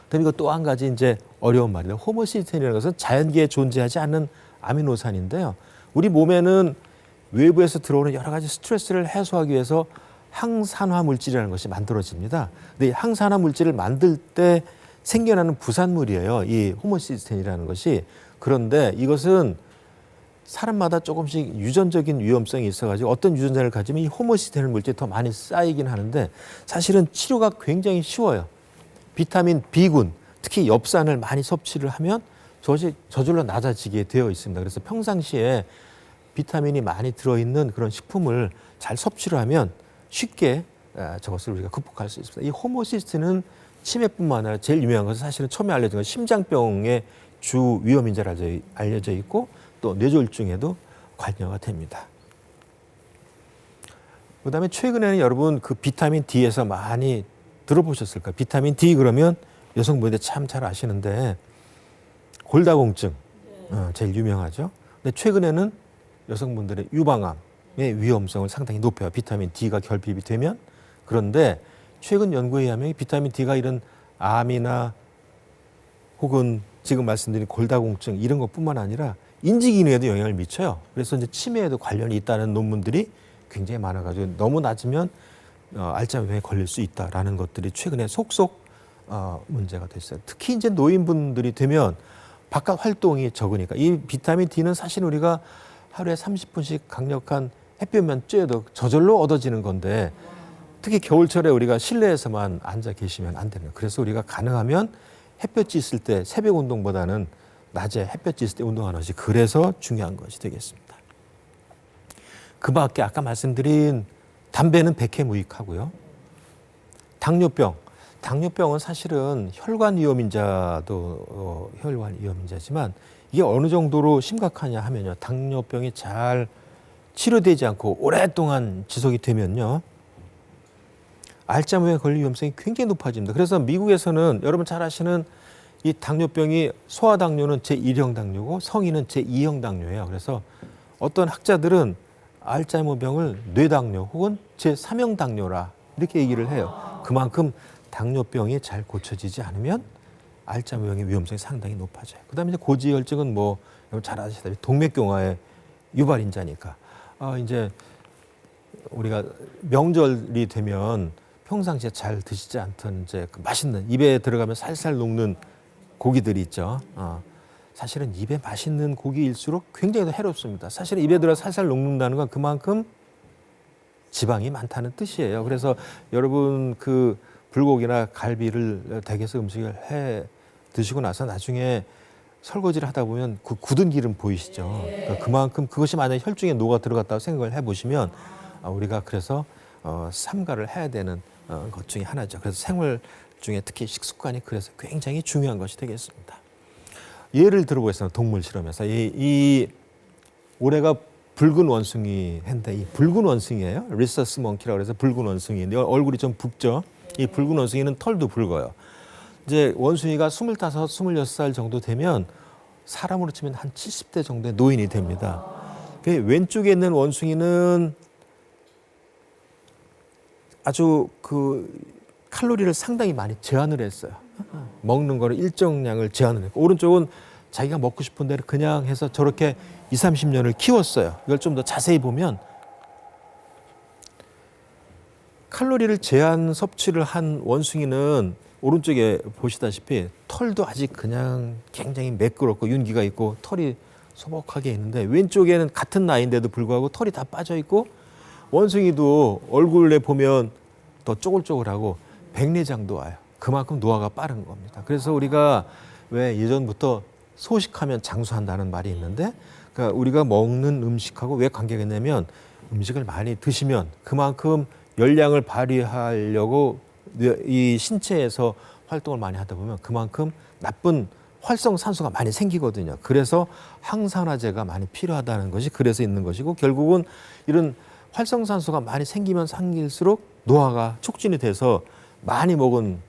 S1: 그다음에 이거 또 한 가지 이제 어려운 말인데 호모시스테인이라는 것은 자연계에 존재하지 않는 아미노산인데요. 우리 몸에는 외부에서 들어오는 여러 가지 스트레스를 해소하기 위해서 항산화 물질이라는 것이 만들어집니다. 근데 이 항산화 물질을 만들 때 생겨나는 부산물이에요. 이 호모시스테인이라는 것이. 그런데 이것은 사람마다 조금씩 유전적인 위험성이 있어가지고 어떤 유전자를 가지면 이 호모시스테인 물질이 더 많이 쌓이긴 하는데 사실은 치료가 굉장히 쉬워요. 비타민 B군, 특히 엽산을 많이 섭취를 하면 저것이 저절로 낮아지게 되어 있습니다. 그래서 평상시에 비타민이 많이 들어있는 그런 식품을 잘 섭취를 하면 쉽게 저것을 우리가 극복할 수 있습니다. 이 호모시스테인은 치매뿐만 아니라 제일 유명한 것은 사실은 처음에 알려진 건 심장병의 주 위험인자로 알려져 있고 또 뇌졸중에도 관여가 됩니다. 그다음에 최근에는 여러분 그 비타민 D에서 많이 들어보셨을 거예요. 비타민 D 그러면 여성분들 참 잘 아시는데 골다공증 제일 유명하죠. 근데 최근에는 여성분들의 유방암의 위험성을 상당히 높여요. 비타민 D가 결핍이 되면. 그런데 최근 연구에 의하면 비타민 D가 이런 암이나 혹은 지금 말씀드린 골다공증 이런 것뿐만 아니라 인지 기능에도 영향을 미쳐요. 그래서 이제 치매에도 관련이 있다는 논문들이 굉장히 많아가지고 너무 낮으면 알츠하이머병에 걸릴 수 있다라는 것들이 최근에 속속 문제가 됐어요. 특히 이제 노인분들이 되면 바깥 활동이 적으니까 이 비타민 D는 사실 우리가 하루에 30분씩 강력한 햇볕만 쬐도 저절로 얻어지는 건데 특히 겨울철에 우리가 실내에서만 앉아 계시면 안 되는 거예요. 그래서 우리가 가능하면 햇볕이 있을 때 새벽 운동보다는 낮에 햇볕이 있을 때 운동하는 것이 그래서 중요한 것이 되겠습니다. 그 밖에 아까 말씀드린 담배는 백해무익하고요. 당뇨병은 사실은 혈관 위험인자도 혈관 위험인자지만 이게 어느 정도로 심각하냐 하면요. 당뇨병이 잘 치료되지 않고 오랫동안 지속이 되면요. 알츠하이머에 걸릴 위험성이 굉장히 높아집니다. 그래서 미국에서는 여러분 잘 아시는 이 당뇨병이 소아당뇨는 제1형 당뇨고 성인은 제2형 당뇨예요. 그래서 어떤 학자들은 알츠하이머병을 뇌당뇨 혹은 제3형 당뇨라 이렇게 얘기를 해요. 그만큼 당뇨병이 잘 고쳐지지 않으면 알츠하이머병의 위험성이 상당히 높아져요. 그다음에 이제 고지혈증은 뭐 여러분 잘 아시다시피 동맥경화의 유발인자니까. 이제 우리가 명절이 되면 평상시에 잘 드시지 않던 이제 그 맛있는 입에 들어가면 살살 녹는 고기들이 있죠. 사실은 입에 맛있는 고기일수록 굉장히 더 해롭습니다. 사실은 입에 들어 살살 녹는다는 건 그만큼 지방이 많다는 뜻이에요. 그래서 여러분 그 불고기나 갈비를 댁에서 음식을 해 드시고 나서 나중에 설거지를 하다 보면 그 굳은 기름 보이시죠? 그러니까 그만큼 그것이 만약에 혈중에 녹아 들어갔다고 생각을 해보시면 우리가 그래서 삼가를 해야 되는 것 중에 하나죠. 그래서 생활 중에 특히 식습관이 그래서 굉장히 중요한 것이 되겠습니다. 예를 들어보겠습니다. 동물 실험에서 이 올해가 붉은 원숭이 했는데 이 붉은 원숭이에요. 리서스 몽키라고 해서 붉은 원숭이인데 얼굴이 좀 붉죠. 이 붉은 원숭이는 털도 붉어요. 이제 원숭이가 25, 26살 정도 되면 사람으로 치면 한 70대 정도의 노인이 됩니다. 왼쪽에 있는 원숭이는 아주 그 칼로리를 상당히 많이 제한을 했어요. 먹는 거를 일정량을 제한을 했고 오른쪽은 자기가 먹고 싶은 대로 그냥 해서 저렇게 20, 30년을 키웠어요. 이걸 좀 더 자세히 보면 칼로리를 제한 섭취를 한 원숭이는 오른쪽에 보시다시피 털도 아직 그냥 굉장히 매끄럽고 윤기가 있고 털이 소복하게 있는데 왼쪽에는 같은 나이인데도 불구하고 털이 다 빠져 있고 원숭이도 얼굴에 보면 더 쪼글쪼글하고 백내장도 와요. 그만큼 노화가 빠른 겁니다. 그래서 우리가 왜 예전부터 소식하면 장수한다는 말이 있는데 그러니까 우리가 먹는 음식하고 왜 관계가 있냐면 음식을 많이 드시면 그만큼 열량을 발휘하려고 이 신체에서 활동을 많이 하다 보면 그만큼 나쁜 활성산소가 많이 생기거든요. 그래서 항산화제가 많이 필요하다는 것이 그래서 있는 것이고, 결국은 이런 활성산소가 많이 생기면 생길수록 노화가 촉진이 돼서 많이 먹은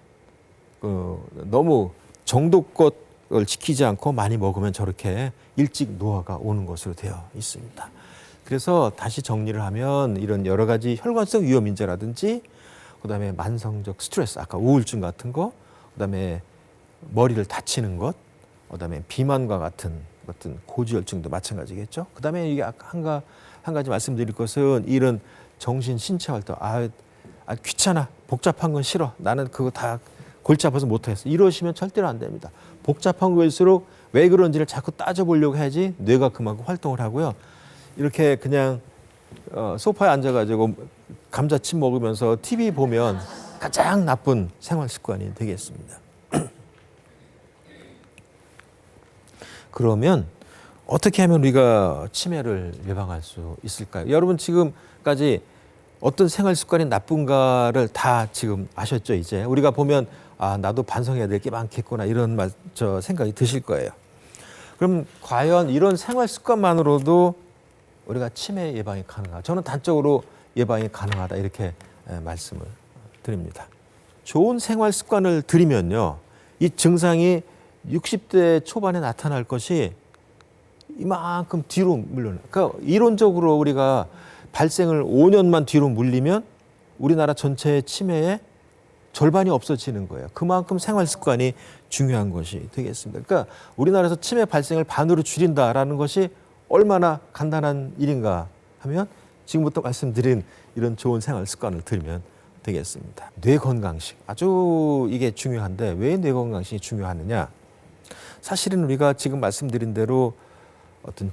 S1: 너무 정도껏을 지키지 않고 많이 먹으면 저렇게 일찍 노화가 오는 것으로 되어 있습니다. 그래서 다시 정리를 하면 이런 여러 가지 혈관성 위험 인자라든지, 그다음에 만성적 스트레스, 아까 우울증 같은 거, 그다음에 머리를 다치는 것, 그다음에 비만과 같은 고지혈증도 마찬가지겠죠. 그다음에 이게 한 가지 말씀드릴 것은 이런 정신 신체 활동, 귀찮아, 복잡한 건 싫어, 나는 그거 다 골치 아파서 못하겠어, 이러시면 절대로 안 됩니다. 복잡한 거일수록 왜 그런지를 자꾸 따져보려고 해야지 뇌가 그만큼 활동을 하고요. 이렇게 그냥 소파에 앉아가지고 감자칩 먹으면서 TV 보면 가장 나쁜 생활 습관이 되겠습니다. 그러면 어떻게 하면 우리가 치매를 예방할 수 있을까요? 여러분 지금까지 어떤 생활 습관이 나쁜가를 다 지금 아셨죠? 이제 우리가 보면 나도 반성해야 될 게 많겠구나, 이런 생각이 드실 거예요. 그럼 과연 이런 생활 습관만으로도 우리가 치매 예방이 가능하다? 저는 단적으로 예방이 가능하다, 이렇게 말씀을 드립니다. 좋은 생활 습관을 들이면요, 이 증상이 60대 초반에 나타날 것이 이만큼 뒤로 물러나. 그러니까 이론적으로 우리가 발생을 5년만 뒤로 물리면 우리나라 전체의 치매의 절반이 없어지는 거예요. 그만큼 생활 습관이 중요한 것이 되겠습니다. 그러니까 우리나라에서 치매 발생을 반으로 줄인다라는 것이 얼마나 간단한 일인가 하면 지금부터 말씀드린 이런 좋은 생활 습관을 들이면 되겠습니다. 뇌 건강식, 아주 이게 중요한데 왜 뇌 건강식이 중요하느냐? 사실은 우리가 지금 말씀드린 대로 어떤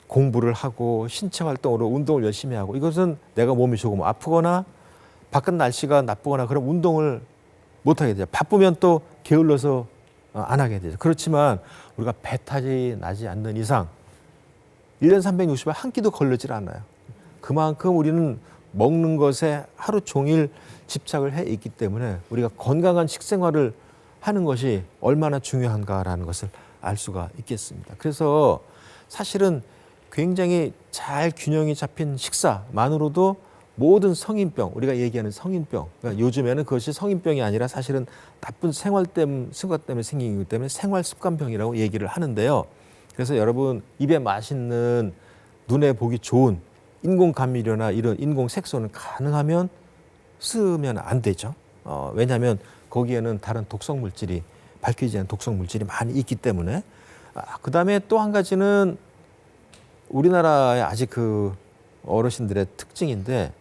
S1: 공부를 하고 신체 활동으로 운동을 열심히 하고, 이것은 내가 몸이 조금 아프거나 바깥 날씨가 나쁘거나 그럼 운동을 못 하게 되죠. 바쁘면 또 게을러서 안 하게 되죠. 그렇지만 우리가 배탈이 나지 않는 이상 1년 360일 한 끼도 걸리질 않아요. 그만큼 우리는 먹는 것에 하루 종일 집착을 해 있기 때문에 우리가 건강한 식생활을 하는 것이 얼마나 중요한가라는 것을 알 수가 있겠습니다. 그래서 사실은 굉장히 잘 균형이 잡힌 식사만으로도 모든 성인병, 우리가 얘기하는 성인병, 그러니까 요즘에는 그것이 성인병이 아니라 사실은 나쁜 생활 습관 때문에 생긴 거기 때문에 생활습관병이라고 얘기를 하는데요. 그래서 여러분 입에 맛있는, 눈에 보기 좋은 인공감미료나 이런 인공색소는 가능하면 쓰면 안 되죠. 왜냐하면 거기에는 다른 독성물질이, 밝혀지지 않은 독성물질이 많이 있기 때문에. 그다음에 또 한 가지는 우리나라의 아직 그 어르신들의 특징인데,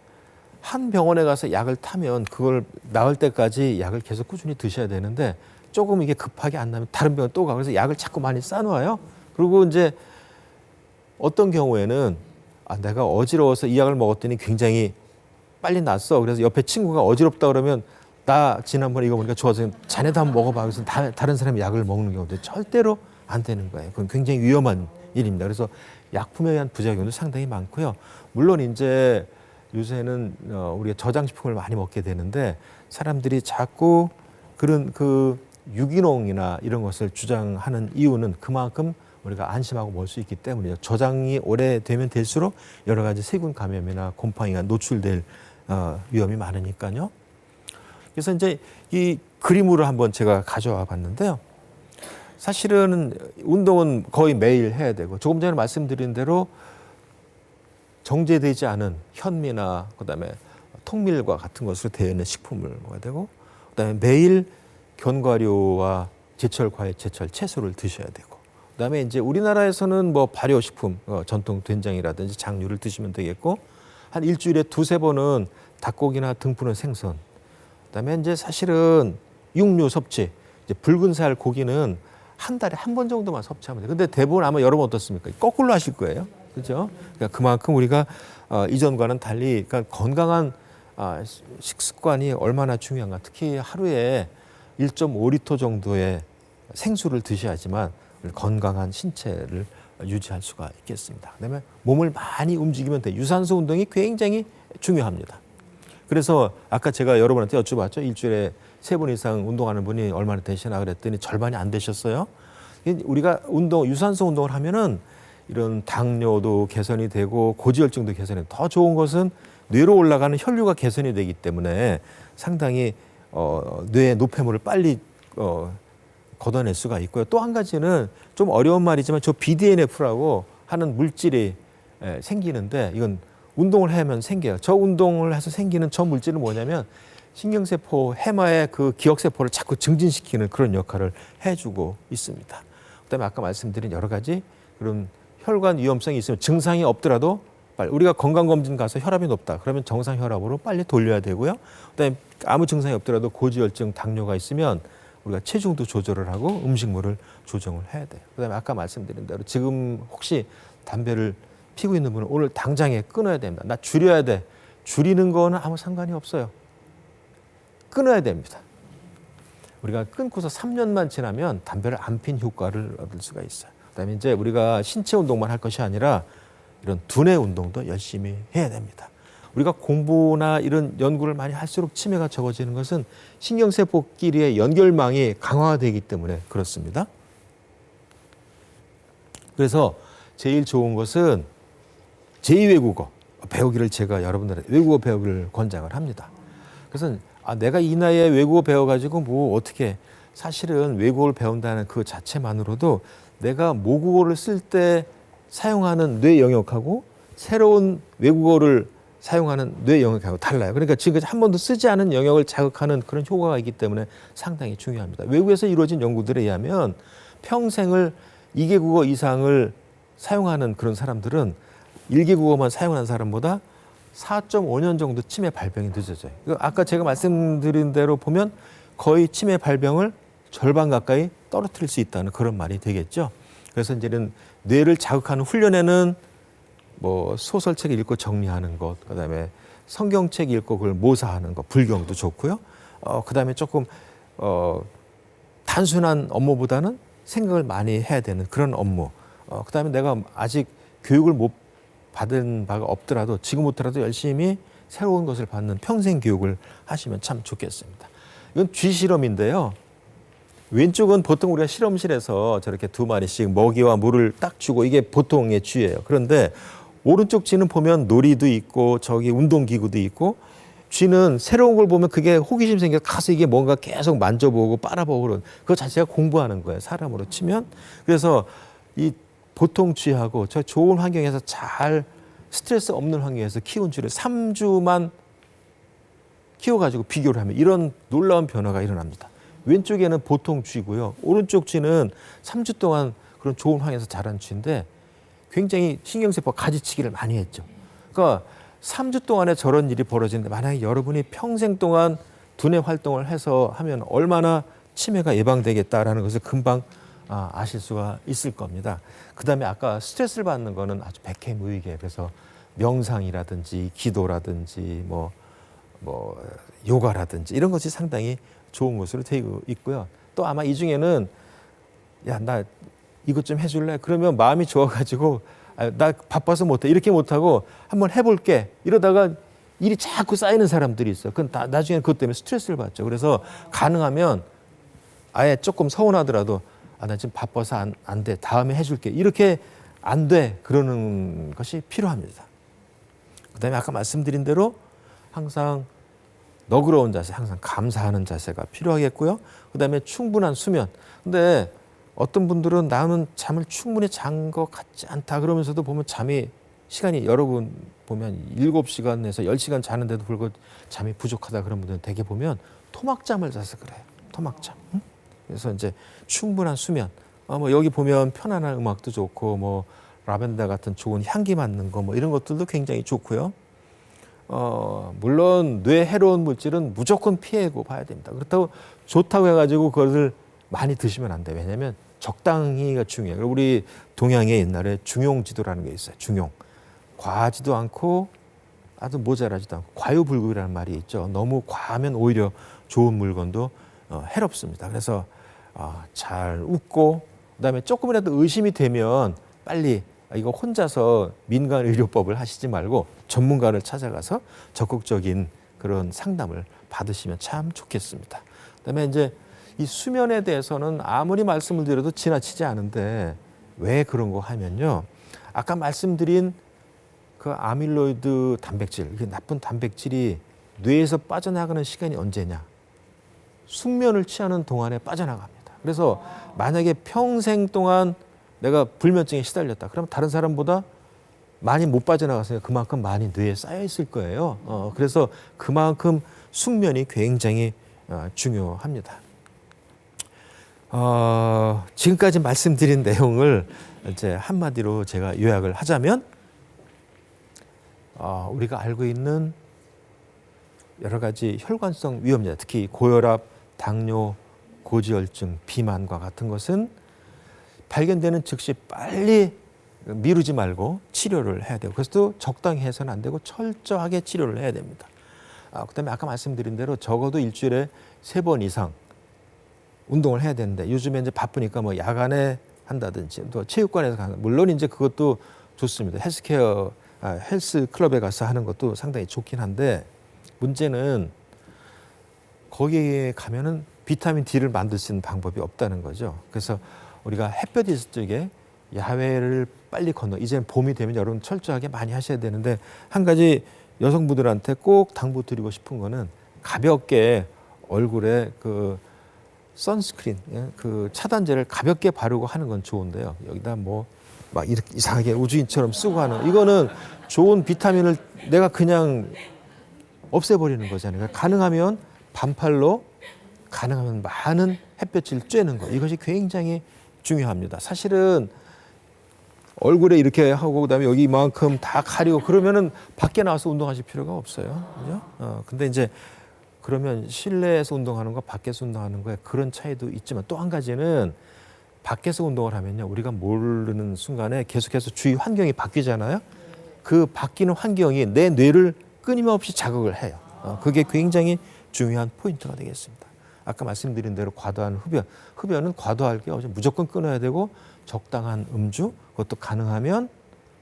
S1: 한 병원에 가서 약을 타면 그걸 나을 때까지 약을 계속 꾸준히 드셔야 되는데, 조금 이게 급하게 안 나면 다른 병원 또 가고, 그래서 약을 자꾸 많이 싸놓아요. 그리고 이제 어떤 경우에는 내가 어지러워서 이 약을 먹었더니 굉장히 빨리 낫어, 그래서 옆에 친구가 어지럽다 그러면 나 지난번에 이거 보니까 좋아서 자네도 한번 먹어봐, 그래서 다른 사람이 약을 먹는 경우도 절대로 안 되는 거예요. 그건 굉장히 위험한 일입니다. 그래서 약품에 의한 부작용도 상당히 많고요. 물론 이제 요새는 우리가 저장식품을 많이 먹게 되는데, 사람들이 자꾸 그런 그 유기농이나 이런 것을 주장하는 이유는 그만큼 우리가 안심하고 먹을 수 있기 때문이죠. 저장이 오래되면 될수록 여러 가지 세균 감염이나 곰팡이가 노출될 위험이 많으니까요. 그래서 이제 이 그림으로 한번 제가 가져와 봤는데요. 사실은 운동은 거의 매일 해야 되고, 조금 전에 말씀드린 대로 정제되지 않은 현미나 그다음에 통밀과 같은 것으로 되어 있는 식품을 먹어야 되고, 그다음에 매일 견과류와 제철 과일, 제철 채소를 드셔야 되고, 그다음에 이제 우리나라에서는 뭐 발효식품, 전통 된장이라든지 장류를 드시면 되겠고, 한 일주일에 2-3번은 닭고기나 등푸른 생선, 그다음에 이제 사실은 육류 섭취, 이제 붉은살 고기는 한 달에 한 번 정도만 섭취하면 돼요. 근데 대부분 아마 여러분 어떻습니까? 거꾸로 하실 거예요. 그렇죠? 그러니까 그만큼 우리가 이전과는 달리, 그러니까 건강한 식습관이 얼마나 중요한가. 특히 하루에 1.5리터 정도의 생수를 드셔야지만 건강한 신체를 유지할 수가 있겠습니다. 그다음에 몸을 많이 움직이면 돼요. 유산소 운동이 굉장히 중요합니다. 그래서 아까 제가 여러분한테 여쭤봤죠. 일주일에 3번 이상 운동하는 분이 얼마나 되시나 그랬더니 절반이 안 되셨어요. 우리가 유산소 운동을 하면은 이런 당뇨도 개선이 되고 고지혈증도 개선이 되고 더 좋은 것은 뇌로 올라가는 혈류가 개선이 되기 때문에 상당히 뇌의 노폐물을 빨리 걷어낼 수가 있고요. 또 한 가지는 좀 어려운 말이지만 저 BDNF라고 하는 물질이 생기는데 이건 운동을 하면 생겨요. 저 운동을 해서 생기는 저 물질은 뭐냐면 신경세포 해마의 그 기억세포를 자꾸 증진시키는 그런 역할을 해주고 있습니다. 그다음에 아까 말씀드린 여러 가지 그런 혈관 위험성이 있으면 증상이 없더라도 빨리 우리가 건강검진 가서 혈압이 높다. 그러면 정상 혈압으로 빨리 돌려야 되고요. 그다음에 아무 증상이 없더라도 고지혈증, 당뇨가 있으면 우리가 체중도 조절을 하고 음식물을 조정을 해야 돼요. 그다음에 아까 말씀드린 대로 지금 혹시 담배를 피고 있는 분은 오늘 당장에 끊어야 됩니다. 나 줄여야 돼. 줄이는 거는 아무 상관이 없어요. 끊어야 됩니다. 우리가 끊고서 3년만 지나면 담배를 안 핀 효과를 얻을 수가 있어요. 그다음에 이제 우리가 신체 운동만 할 것이 아니라 이런 두뇌 운동도 열심히 해야 됩니다. 우리가 공부나 이런 연구를 많이 할수록 치매가 적어지는 것은 신경세포끼리의 연결망이 강화되기 때문에 그렇습니다. 그래서 제일 좋은 것은 제2외국어 배우기를 제가 여러분들한테 외국어 배우기를 권장을 합니다. 그래서 내가 이 나이에 외국어 배워가지고 뭐 어떻게 사실은 외국어를 배운다는 그 자체만으로도 내가 모국어를 쓸 때 사용하는 뇌 영역하고 새로운 외국어를 사용하는 뇌 영역하고 달라요. 그러니까 지금까지 한 번도 쓰지 않은 영역을 자극하는 그런 효과가 있기 때문에 상당히 중요합니다. 외국에서 이루어진 연구들에 의하면 평생을 2개 국어 이상을 사용하는 그런 사람들은 1개 국어만 사용하는 사람보다 4.5년 정도 치매 발병이 늦어져요. 아까 제가 말씀드린 대로 보면 거의 치매 발병을 절반 가까이 떨어뜨릴 수 있다는 그런 말이 되겠죠. 그래서 이제는 뇌를 자극하는 훈련에는 뭐 소설책 읽고 정리하는 것, 그다음에 성경책 읽고 그걸 모사하는 것, 불경도 좋고요. 그다음에 조금 단순한 업무보다는 생각을 많이 해야 되는 그런 업무. 그다음에 내가 아직 교육을 못 받은 바가 없더라도 지금부터라도 열심히 새로운 것을 받는 평생 교육을 하시면 참 좋겠습니다. 이건 쥐 실험인데요. 왼쪽은 보통 우리가 실험실에서 저렇게 2마리씩 먹이와 물을 딱 주고 이게 보통의 쥐예요. 그런데 오른쪽 쥐는 보면 놀이도 있고 저기 운동기구도 있고 쥐는 새로운 걸 보면 그게 호기심 생겨서 가서 이게 뭔가 계속 만져보고 빨아보고 그런 그 자체가 공부하는 거예요. 사람으로 치면. 그래서 이 보통 쥐하고 저 좋은 환경에서 잘 스트레스 없는 환경에서 키운 쥐를 3주만 키워가지고 비교를 하면 이런 놀라운 변화가 일어납니다. 왼쪽에는 보통 쥐고요. 오른쪽 쥐는 3주 동안 그런 좋은 환경에서 자란 쥐인데 굉장히 신경세포가 가지치기를 많이 했죠. 그러니까 3주 동안에 저런 일이 벌어지는데 만약에 여러분이 평생 동안 두뇌 활동을 해서 하면 얼마나 치매가 예방되겠다라는 것을 금방 아실 수가 있을 겁니다. 그다음에 아까 스트레스를 받는 거는 아주 백해무익이에요. 그래서 명상이라든지 기도라든지 뭐 요가라든지 이런 것이 상당히 좋은 것으로 되어 있고요. 또 아마 이 중에는 야, 나 이것 좀 해줄래? 그러면 마음이 좋아가지고 나 바빠서 못해. 이렇게 못하고 한번 해볼게. 이러다가 일이 자꾸 쌓이는 사람들이 있어요. 그건 나중에 그것 때문에 스트레스를 받죠. 그래서 가능하면 아예 조금 서운하더라도 나 지금 바빠서 안 돼. 다음에 해줄게. 이렇게 안 돼. 그러는 것이 필요합니다. 그다음에 아까 말씀드린 대로 항상 너그러운 자세, 항상 감사하는 자세가 필요하겠고요. 그다음에 충분한 수면. 근데 어떤 분들은 나는 잠을 충분히 잔 것 같지 않다 그러면서도 보면 잠이 시간이 여러분 보면 7시간에서 10시간 자는데도 불구하고 잠이 부족하다 그런 분들은 대개 보면 토막잠을 자서 그래요. 토막잠. 그래서 이제 충분한 수면. 뭐 여기 보면 편안한 음악도 좋고 뭐 라벤더 같은 좋은 향기 맡는 거 뭐 이런 것들도 굉장히 좋고요. 물론 뇌 해로운 물질은 무조건 피하고 봐야 됩니다. 그렇다고 좋다고 해가지고 그것을 많이 드시면 안 돼요. 왜냐하면 적당히가 중요해요. 우리 동양에 옛날에 중용지도라는 게 있어요. 중용. 과하지도 않고 아주 모자라지도 않고 과유불급이라는 말이 있죠. 너무 과하면 오히려 좋은 물건도 해롭습니다. 그래서 잘 웃고 그다음에 조금이라도 의심이 되면 빨리 이거 혼자서 민간의료법을 하시지 말고 전문가를 찾아가서 적극적인 그런 상담을 받으시면 참 좋겠습니다. 그다음에 이제 이 수면에 대해서는 아무리 말씀을 드려도 지나치지 않은데 왜 그런 거 하면요. 아까 말씀드린 그 아밀로이드 단백질, 그 나쁜 단백질이 뇌에서 빠져나가는 시간이 언제냐? 숙면을 취하는 동안에 빠져나갑니다. 그래서 만약에 평생 동안 내가 불면증에 시달렸다. 그러면 다른 사람보다 많이 못 빠져나갔으니까 그만큼 많이 뇌에 쌓여 있을 거예요. 그래서 그만큼 숙면이 굉장히 중요합니다. 지금까지 말씀드린 내용을 이제 한마디로 제가 요약을 하자면 우리가 알고 있는 여러 가지 혈관성 위험자, 특히 고혈압, 당뇨, 고지혈증, 비만과 같은 것은 발견되는 즉시 빨리 미루지 말고 치료를 해야 되고, 그래서 또 적당히 해서는 안 되고 철저하게 치료를 해야 됩니다. 그다음에 아까 말씀드린 대로 적어도 일주일에 3번 이상 운동을 해야 되는데, 요즘에 이제 바쁘니까 뭐 야간에 한다든지 또 체육관에서 가는, 물론 이제 그것도 좋습니다. 헬스 클럽에 가서 하는 것도 상당히 좋긴 한데, 문제는 거기에 가면은 비타민 D를 만들 수 있는 방법이 없다는 거죠. 그래서 우리가 햇볕이 있을 적에 야외를 빨리 건너, 이제는 봄이 되면 여러분 철저하게 많이 하셔야 되는데, 한 가지 여성분들한테 꼭 당부드리고 싶은 거는 가볍게 얼굴에 그 선스크린, 그 차단제를 가볍게 바르고 하는 건 좋은데요. 여기다 뭐 막 이렇게 이상하게 우주인처럼 쓰고 하는, 이거는 좋은 비타민을 내가 그냥 없애버리는 거잖아요. 그러니까 가능하면 반팔로, 가능하면 많은 햇볕을 쬐는 거, 이것이 굉장히 중요합니다. 사실은 얼굴에 이렇게 하고 그다음에 여기 이만큼 다 가리고 그러면은 밖에 나와서 운동하실 필요가 없어요. 그죠? 근데 이제 그러면 실내에서 운동하는 거, 밖에서 운동하는 거에 그런 차이도 있지만, 또 한 가지는 밖에서 운동을 하면요, 우리가 모르는 순간에 계속해서 주위 환경이 바뀌잖아요. 그 바뀌는 환경이 내 뇌를 끊임없이 자극을 해요. 그게 굉장히 중요한 포인트가 되겠습니다. 아까 말씀드린 대로 과도한 흡연은 과도할 게 없이 무조건 끊어야 되고, 적당한 음주, 그것도 가능하면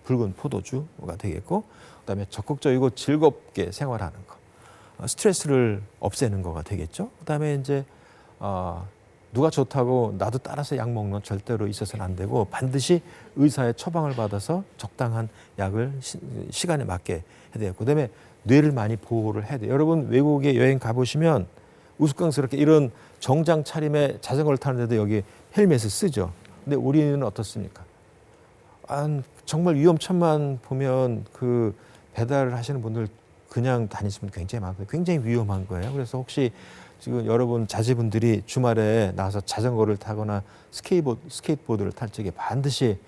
S1: 붉은 포도주가 되겠고, 그다음에 적극적이고 즐겁게 생활하는 거, 스트레스를 없애는 거가 되겠죠. 그다음에 이제 누가 좋다고 나도 따라서 약 먹는 건 절대로 있어서는 안 되고, 반드시 의사의 처방을 받아서 적당한 약을 시간에 맞게 해야 되겠고, 그다음에 뇌를 많이 보호를 해야 돼요. 여러분 외국에 여행 가보시면 우스꽝스럽게 이런 정장 차림에 자전거를 타는데도 여기 헬멧을 쓰죠. 근데 우리는 어떻습니까? 정말 위험천만 보면 그 배달을 하시는 분들 그냥 다니시면 굉장히 많고 굉장히 위험한 거예요. 그래서 혹시 지금 여러분 자제분들이 주말에 나와서 자전거를 타거나 스케이트보드를 탈 적에 반드시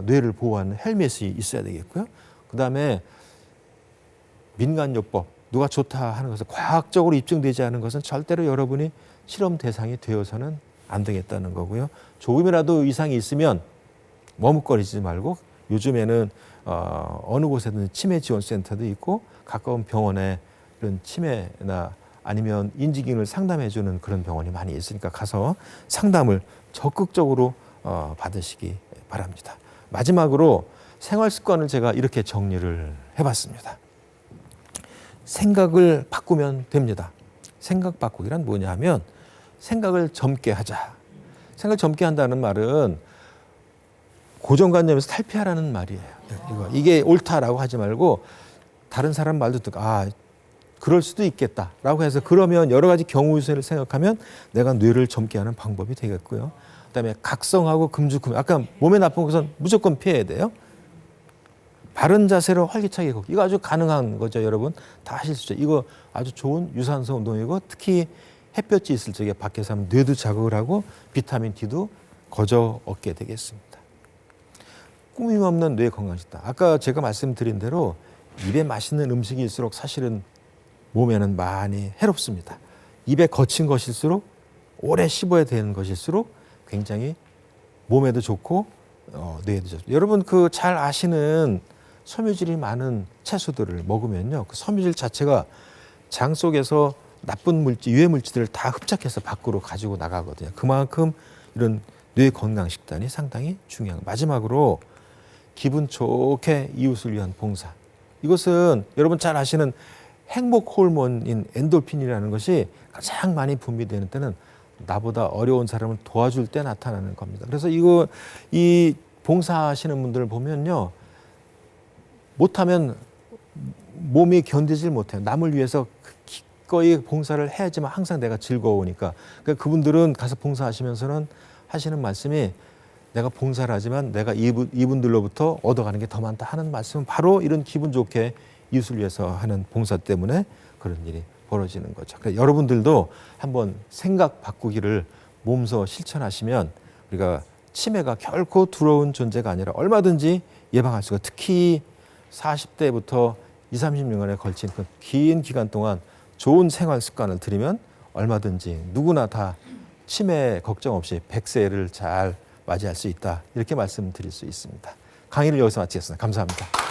S1: 뇌를 보호하는 헬멧이 있어야 되겠고요. 그다음에 민간요법, 누가 좋다 하는 것은 과학적으로 입증되지 않은 것은 절대로 여러분이 실험 대상이 되어서는 안 되겠다는 거고요. 조금이라도 이상이 있으면 머뭇거리지 말고, 요즘에는 어느 곳에든 치매 지원센터도 있고, 가까운 병원에 이런 치매나 아니면 인지기능을 상담해 주는 그런 병원이 많이 있으니까 가서 상담을 적극적으로 받으시기 바랍니다. 마지막으로 생활 습관을 제가 이렇게 정리를 해봤습니다. 생각을 바꾸면 됩니다. 생각 바꾸기란 뭐냐 하면 생각을 젊게 하자. 생각을 젊게 한다는 말은 고정관념에서 탈피하라는 말이에요. 이게 옳다라고 하지 말고 다른 사람 말도 듣고 그럴 수도 있겠다라고 해서, 그러면 여러 가지 경우수를 생각하면 내가 뇌를 젊게 하는 방법이 되겠고요. 그다음에 각성하고 금주금, 아까 몸에 나쁜 것은 무조건 피해야 돼요. 바른 자세로 활기차게 걷기, 이거 아주 가능한 거죠. 여러분 다 하실 수 있죠. 이거 아주 좋은 유산소 운동이고, 특히 햇볕이 있을 적에 밖에서 하면 뇌도 자극을 하고 비타민 D도 거저 얻게 되겠습니다. 꾸밈 없는 뇌 건강식단, 아까 제가 말씀드린 대로 입에 맛있는 음식일수록 사실은 몸에는 많이 해롭습니다. 입에 거친 것일수록, 오래 씹어야 되는 것일수록 굉장히 몸에도 좋고 뇌에도 좋습니다. 여러분 그 잘 아시는 섬유질이 많은 채소들을 먹으면요, 그 섬유질 자체가 장 속에서 나쁜 물질, 유해 물질들을 다 흡착해서 밖으로 가지고 나가거든요. 그만큼 이런 뇌 건강 식단이 상당히 중요한. 마지막으로 기분 좋게 이웃을 위한 봉사. 이것은 여러분 잘 아시는 행복 호르몬인 엔돌핀이라는 것이 가장 많이 분비되는 때는 나보다 어려운 사람을 도와줄 때 나타나는 겁니다. 그래서 이 봉사하시는 분들을 보면요, 못하면 몸이 견디질 못해요. 남을 위해서 기꺼이 봉사를 해야지만 항상 내가 즐거우니까. 그러니까 그분들은 가서 봉사하시면서는 하시는 말씀이, 내가 봉사를 하지만 내가 이분들로부터 얻어가는 게 더 많다 하는 말씀은 바로 이런 기분 좋게 이웃을 위해서 하는 봉사 때문에 그런 일이 벌어지는 거죠. 그러니까 여러분들도 한번 생각 바꾸기를 몸소 실천하시면 우리가 치매가 결코 두려운 존재가 아니라 얼마든지 예방할 수가, 특히 40대부터 20, 30년간에 걸친 그 긴 기간 동안 좋은 생활 습관을 들이면 얼마든지 누구나 다 치매 걱정 없이 100세를 잘 맞이할 수 있다. 이렇게 말씀드릴 수 있습니다. 강의를 여기서 마치겠습니다. 감사합니다.